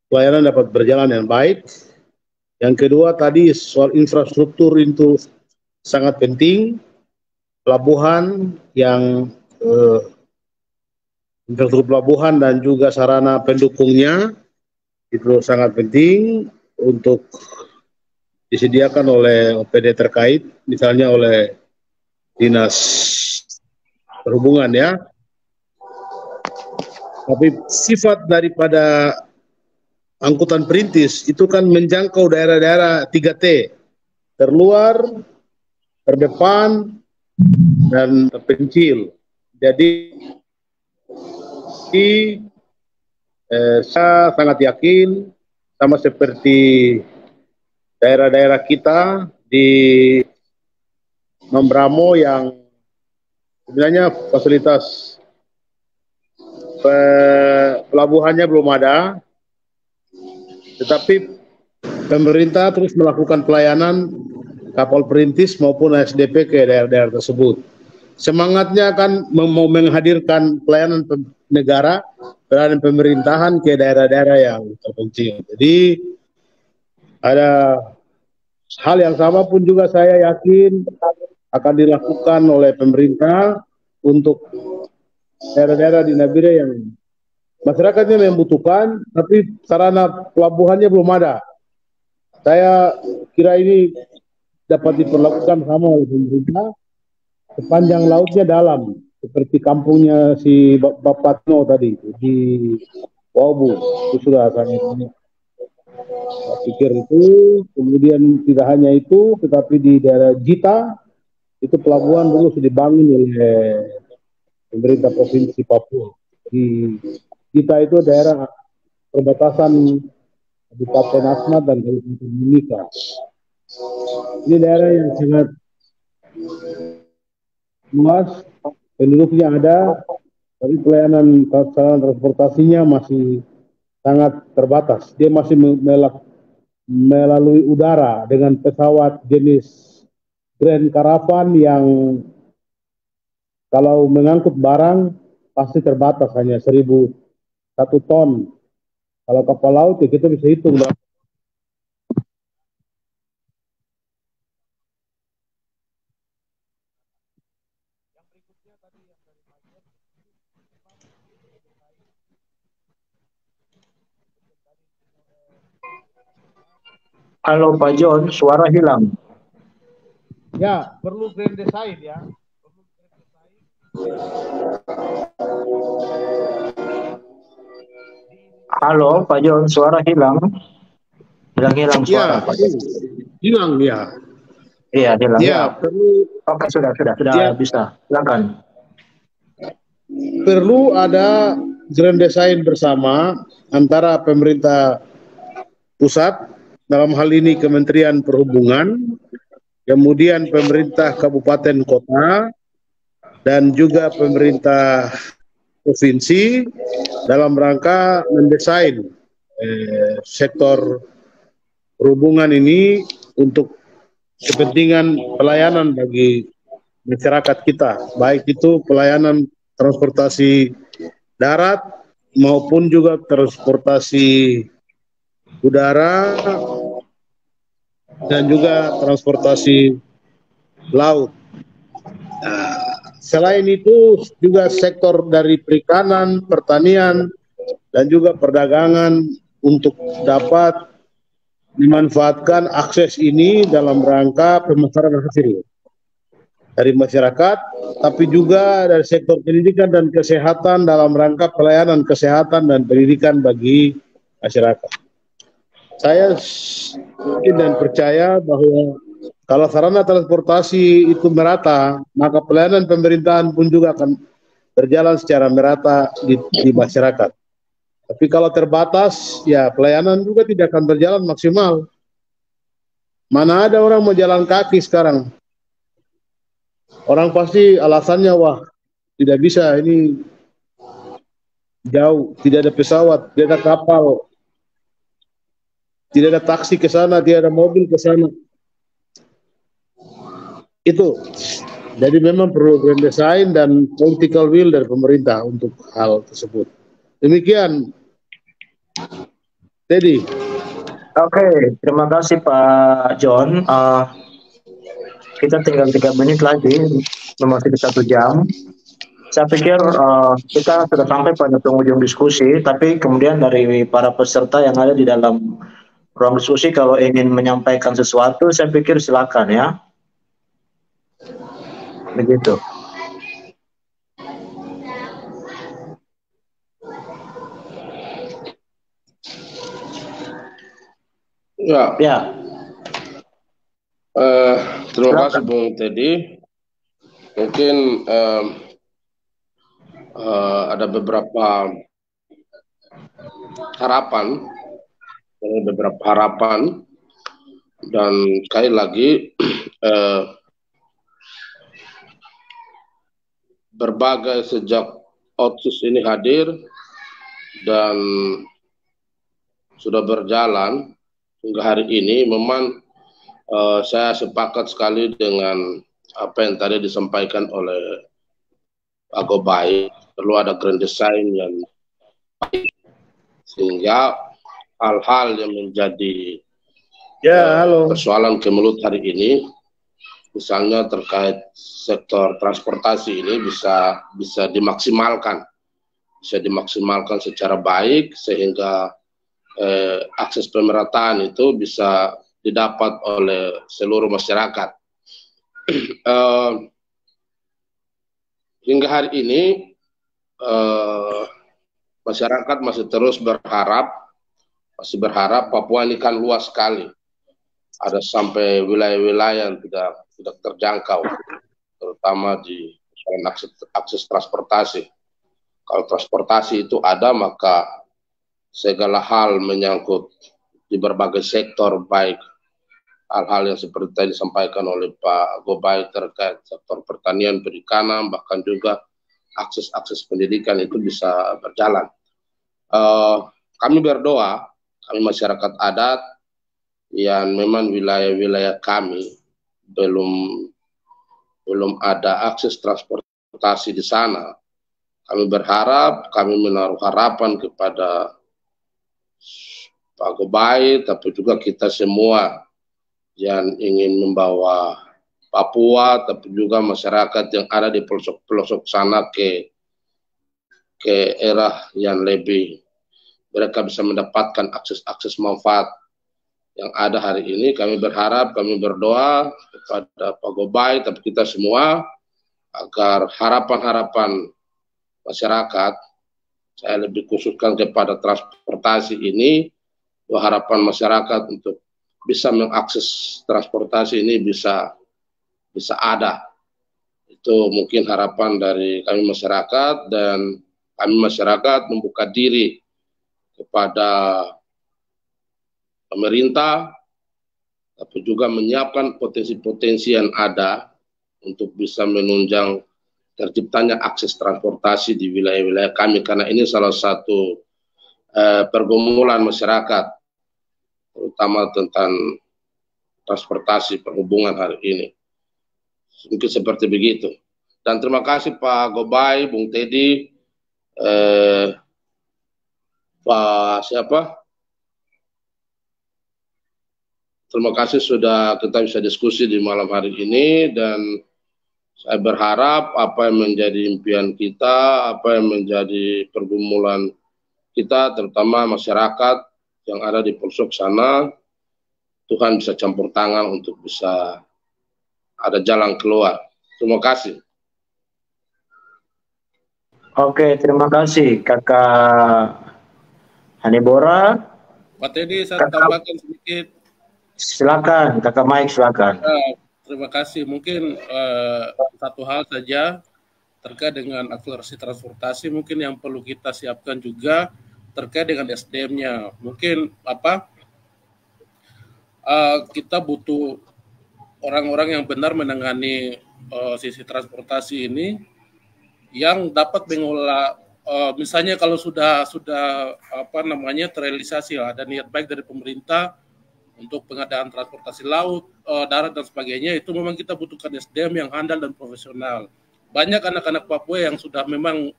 pelayanan dapat berjalan yang baik. Yang kedua tadi soal infrastruktur itu sangat penting. Pelabuhan yang infrastruktur pelabuhan dan juga sarana pendukungnya itu sangat penting untuk disediakan oleh OPD terkait, misalnya oleh Dinas Perhubungan ya. Tapi sifat daripada angkutan perintis itu kan menjangkau daerah-daerah 3T, terluar, terdepan, dan terpencil. Jadi saya sangat yakin, sama seperti daerah-daerah kita di Membramo yang sebenarnya fasilitas pelabuhannya belum ada, tetapi pemerintah terus melakukan pelayanan kapal perintis maupun SDP ke daerah-daerah tersebut. Semangatnya kan mau menghadirkan pelayanan negara, pelayanan pemerintahan ke daerah-daerah yang terpencil. Jadi ada hal yang sama pun juga saya yakin akan dilakukan oleh pemerintah untuk daerah-daerah di Nabire yang masyarakatnya membutuhkan, tapi sarana pelabuhannya belum ada. Saya kira ini dapat diperlakukan sama oleh pemerintah sepanjang lautnya dalam, seperti kampungnya si Bapak Tno tadi di Wabu, itu sudah sangat banyak. Saya pikir itu, kemudian tidak hanya itu, tetapi di daerah Jita, itu pelabuhan dulu sudah dibangun oleh pemerintah Provinsi Papua. Di Jita itu daerah perbatasan Kabupaten Asmat dan Kabupaten Mimika. Ini daerah yang sangat luas, penduduknya ada, Tapi pelayanan transportasinya masih sangat terbatas. Dia masih melalui udara dengan pesawat jenis Grand Caravan yang kalau mengangkut barang pasti terbatas hanya 1.001 ton. Kalau kapal laut ya kita bisa hitung. Halo Pak John, suara hilang. Ya, perlu grand design ya. Halo Pak John, suara hilang. Hilang suara Ya, Pak John. hilang ya. Iya, hilang ya. Ya, perlu Oke, sudah ya, bisa. Silakan. perlu ada grand design bersama antara pemerintah pusat, dalam hal ini Kementerian Perhubungan, kemudian pemerintah kabupaten kota, dan juga pemerintah provinsi dalam rangka mendesain sektor perhubungan ini untuk kepentingan pelayanan bagi masyarakat kita, baik itu pelayanan transportasi darat maupun juga transportasi udara dan juga transportasi laut. Nah, selain itu juga sektor dari perikanan, pertanian, dan juga perdagangan untuk dapat dimanfaatkan akses ini dalam rangka pemasaran hasil dari masyarakat, tapi juga dari sektor pendidikan dan kesehatan dalam rangka pelayanan kesehatan dan pendidikan bagi masyarakat. Saya yakin dan percaya bahwa kalau sarana transportasi itu merata, maka pelayanan pemerintahan pun juga akan berjalan secara merata di masyarakat. Tapi kalau terbatas, ya pelayanan juga tidak akan berjalan maksimal. Mana ada orang mau jalan kaki sekarang? Orang pasti alasannya, wah tidak bisa, ini jauh, tidak ada pesawat, tidak ada kapal, tidak ada taksi ke sana, tidak ada mobil ke sana. Itu. Jadi memang perlu grand design dan political will dari pemerintah untuk hal tersebut. Demikian, Teddy. Oke, terima kasih Pak John. Kita tinggal 3 menit lagi, memasuki 1 jam. Saya pikir kita sudah sampai pada penghujung diskusi, tapi kemudian dari para peserta yang ada di dalam ruang diskusi, kalau ingin menyampaikan sesuatu, saya pikir silakan ya. Begitu. Ya. Terima kasih Bung Teddy. Mungkin ada beberapa harapan, dan sekali lagi berbagai sejak Otsus ini hadir dan sudah berjalan hingga hari ini, memang saya sepakat sekali dengan apa yang tadi disampaikan oleh Pak Gobay. Perlu ada grand design yang baik, sehingga hal-hal yang menjadi persoalan kemelut hari ini, misalnya terkait sektor transportasi ini bisa dimaksimalkan secara baik, sehingga akses pemerataan itu bisa didapat oleh seluruh masyarakat. Hingga hari ini masyarakat masih terus berharap Papua ini kan luas sekali, ada sampai wilayah-wilayah yang tidak terjangkau, terutama di akses transportasi. Kalau transportasi itu ada, maka segala hal menyangkut di berbagai sektor, baik hal-hal yang seperti tadi disampaikan oleh Pak Gobay terkait sektor pertanian, perikanan, bahkan juga akses pendidikan itu bisa berjalan. Kami berdoa, kami masyarakat adat yang memang wilayah-wilayah kami belum ada akses transportasi di sana. Kami berharap, kami menaruh harapan kepada Pak Gobay, tapi juga kita semua yang ingin membawa Papua, tapi juga masyarakat yang ada di pelosok-pelosok sana ke era yang lebih mereka bisa mendapatkan akses manfaat yang ada hari ini. Kami berharap, kami berdoa kepada Pak Gobay, tapi kita semua agar harapan-harapan masyarakat, saya lebih khususkan kepada transportasi ini, harapan masyarakat untuk bisa mengakses transportasi ini bisa ada. Itu mungkin harapan dari kami masyarakat, dan kami masyarakat membuka diri kepada pemerintah, tapi juga menyiapkan potensi-potensi yang ada untuk bisa menunjang terciptanya akses transportasi di wilayah-wilayah kami, karena ini salah satu pergumulan masyarakat, terutama tentang transportasi perhubungan hari ini. Mungkin seperti begitu. Dan terima kasih Pak Gobay, Bung Teddy, Pak siapa? Terima kasih sudah kita bisa diskusi di malam hari ini, dan saya berharap apa yang menjadi impian kita, apa yang menjadi pergumulan kita, terutama masyarakat yang ada di pelosok sana, Tuhan bisa campur tangan untuk bisa ada jalan keluar. Terima kasih. Oke, terima kasih Kakak Hanibora. Pak Teddy, saya tambahkan sedikit. Silakan, Kakak Mike, silakan. Terima kasih. Mungkin satu hal saja terkait dengan akselerasi transportasi, mungkin yang perlu kita siapkan juga terkait dengan SDM-nya. Mungkin kita butuh orang-orang yang benar menangani sisi transportasi ini, yang dapat mengelola. Misalnya kalau sudah terrealisasi, ada niat baik dari pemerintah untuk pengadaan transportasi laut, darat dan sebagainya, itu memang kita butuhkan SDM yang handal dan profesional. Banyak anak-anak Papua yang sudah memang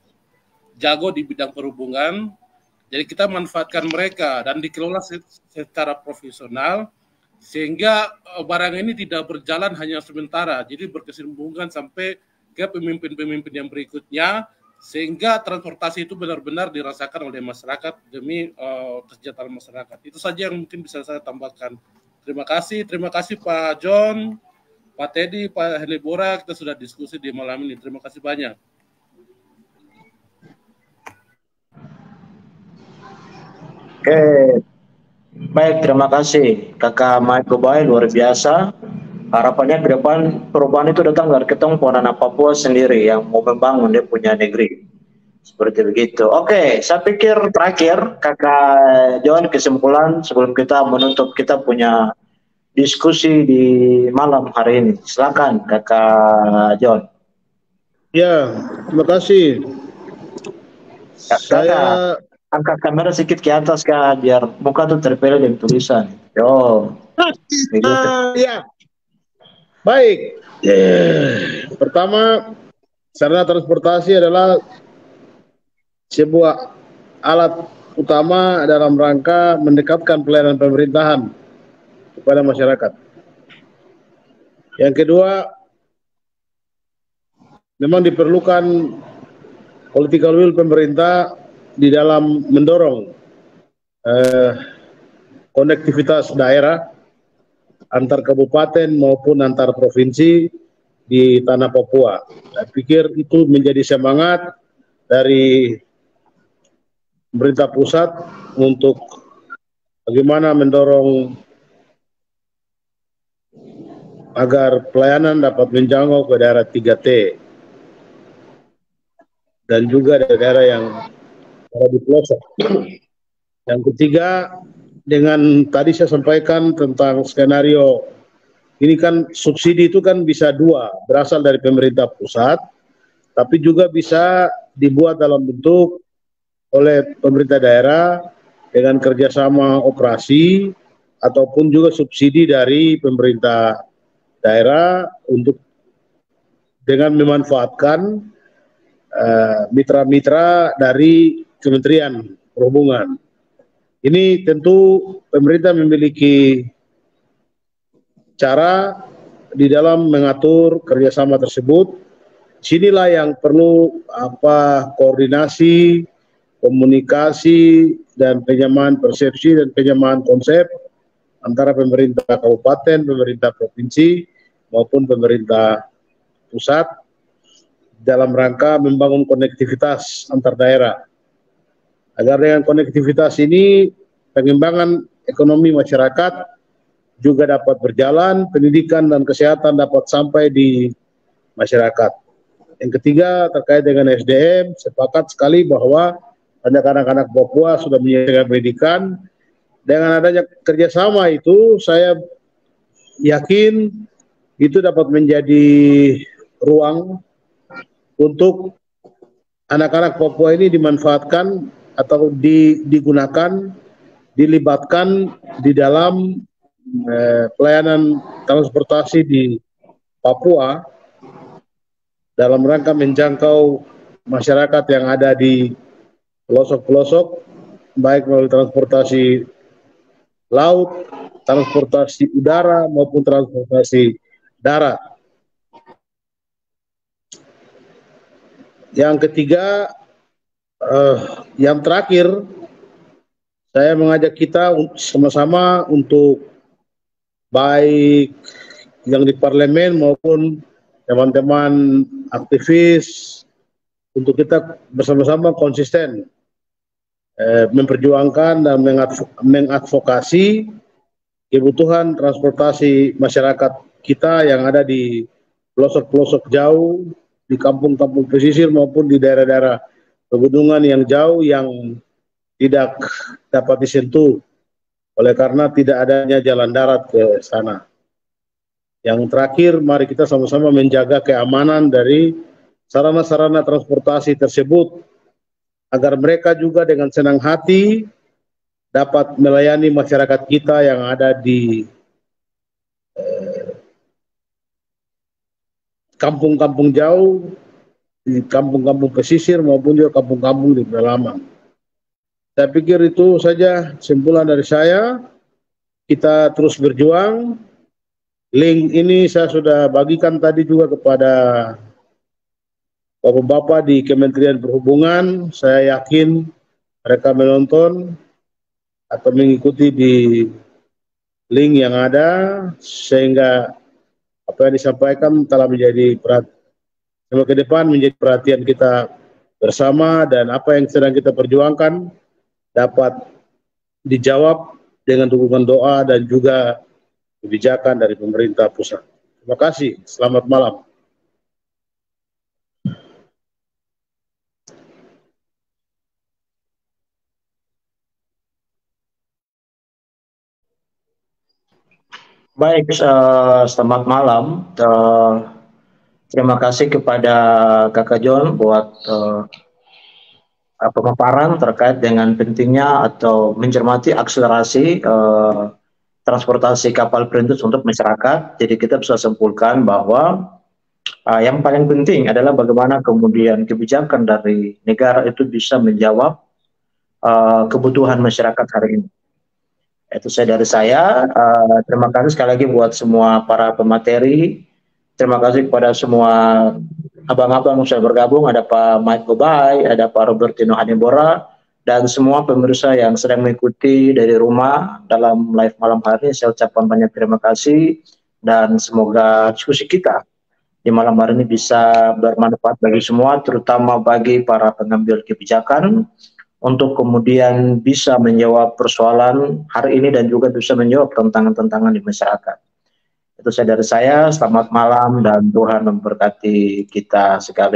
jago di bidang perhubungan, jadi kita manfaatkan mereka dan dikelola secara profesional, sehingga barang ini tidak berjalan hanya sementara, jadi berkesinambungan sampai ke pemimpin-pemimpin yang berikutnya, sehingga transportasi itu benar-benar dirasakan oleh masyarakat demi kesejahteraan masyarakat. Itu saja yang mungkin bisa saya tambahkan. Terima kasih Pak John, Pak Teddy, Pak Hanibora, kita sudah diskusi di malam ini. Terima kasih banyak. Oke, baik, terima kasih Kakak Mike Gobay, luar biasa. Harapannya ke depan perubahan itu datang dari ketemu anak Papua sendiri yang mau membangun dia punya negeri. Seperti begitu. Oke, saya pikir terakhir Kakak John, kesimpulan sebelum kita menutup kita punya diskusi di malam hari ini. Silakan Kakak John. Ya, terima kasih. Saya angkat kamera sedikit ke atas Kak, biar muka tuh terpilih dengan tulisan. Yo. Ya. Baik, pertama, sarana transportasi adalah sebuah alat utama dalam rangka mendekatkan pelayanan pemerintahan kepada masyarakat. Yang kedua, memang diperlukan political will pemerintah di dalam mendorong konektivitas daerah antar kabupaten maupun antar provinsi di tanah Papua. Saya pikir itu menjadi semangat dari pemerintah pusat untuk bagaimana mendorong agar pelayanan dapat menjangkau ke daerah 3T dan juga daerah yang ada di pelosok. Yang ketiga, dengan tadi saya sampaikan tentang skenario ini, kan subsidi itu kan bisa dua, berasal dari pemerintah pusat, tapi juga bisa dibuat dalam bentuk oleh pemerintah daerah dengan kerjasama operasi ataupun juga subsidi dari pemerintah daerah untuk dengan memanfaatkan mitra-mitra dari Kementerian Perhubungan. Ini tentu pemerintah memiliki cara di dalam mengatur kerjasama tersebut. Sinilah yang perlu koordinasi, komunikasi, dan penyamaan persepsi dan penyamaan konsep antara pemerintah kabupaten, pemerintah provinsi, maupun pemerintah pusat dalam rangka membangun konektivitas antar daerah. Agar dengan konektivitas ini pengembangan ekonomi masyarakat juga dapat berjalan, pendidikan dan kesehatan dapat sampai di masyarakat. Yang ketiga terkait dengan SDM, sepakat sekali bahwa banyak anak-anak Papua sudah menyelesaikan pendidikan. Dengan adanya kerjasama itu, saya yakin itu dapat menjadi ruang untuk anak-anak Papua ini dimanfaatkan atau digunakan, dilibatkan di dalam pelayanan transportasi di Papua dalam rangka menjangkau masyarakat yang ada di pelosok-pelosok, baik melalui transportasi laut, transportasi udara, maupun transportasi darat. Yang ketiga, yang terakhir, saya mengajak kita sama-sama untuk baik yang di parlemen maupun teman-teman aktivis untuk kita bersama-sama konsisten memperjuangkan dan mengadvokasi kebutuhan transportasi masyarakat kita yang ada di pelosok-pelosok jauh, di kampung-kampung pesisir maupun di daerah-daerah pegunungan yang jauh yang tidak dapat disentuh oleh karena tidak adanya jalan darat ke sana. Yang terakhir, mari kita sama-sama menjaga keamanan dari sarana-sarana transportasi tersebut agar mereka juga dengan senang hati dapat melayani masyarakat kita yang ada di kampung-kampung jauh, di kampung-kampung pesisir maupun juga kampung-kampung di pedalaman. Saya pikir itu saja kesimpulan dari saya. Kita terus berjuang. Link ini saya sudah bagikan tadi juga kepada Bapak-bapak di Kementerian Perhubungan. Saya yakin mereka menonton atau mengikuti di link yang ada, sehingga apa yang disampaikan telah menjadi perhatian ke depan, menjadi perhatian kita bersama, dan apa yang sedang kita perjuangkan dapat dijawab dengan dukungan doa dan juga kebijakan dari pemerintah pusat. Terima kasih. Selamat malam. Baik, selamat malam. Terima kasih kepada Kakak John buat pemaparan terkait dengan pentingnya atau mencermati akselerasi transportasi kapal perintis untuk masyarakat. Jadi kita bisa simpulkan bahwa yang paling penting adalah bagaimana kemudian kebijakan dari negara itu bisa menjawab kebutuhan masyarakat hari ini. Itu saya dari saya. Terima kasih sekali lagi buat semua para pemateri. Terima kasih kepada semua abang-abang yang sudah bergabung. Ada Pak Mike Gobai, ada Pak Robertino Hanibora, dan semua pemirsa yang sedang mengikuti dari rumah dalam live malam hari ini. Saya ucapkan banyak terima kasih dan semoga diskusi kita di malam hari ini bisa bermanfaat bagi semua, terutama bagi para pengambil kebijakan, untuk kemudian bisa menjawab persoalan hari ini dan juga bisa menjawab tantangan-tantangan di masyarakat. Itu saja dari saya. Selamat malam dan Tuhan memberkati kita sekalian.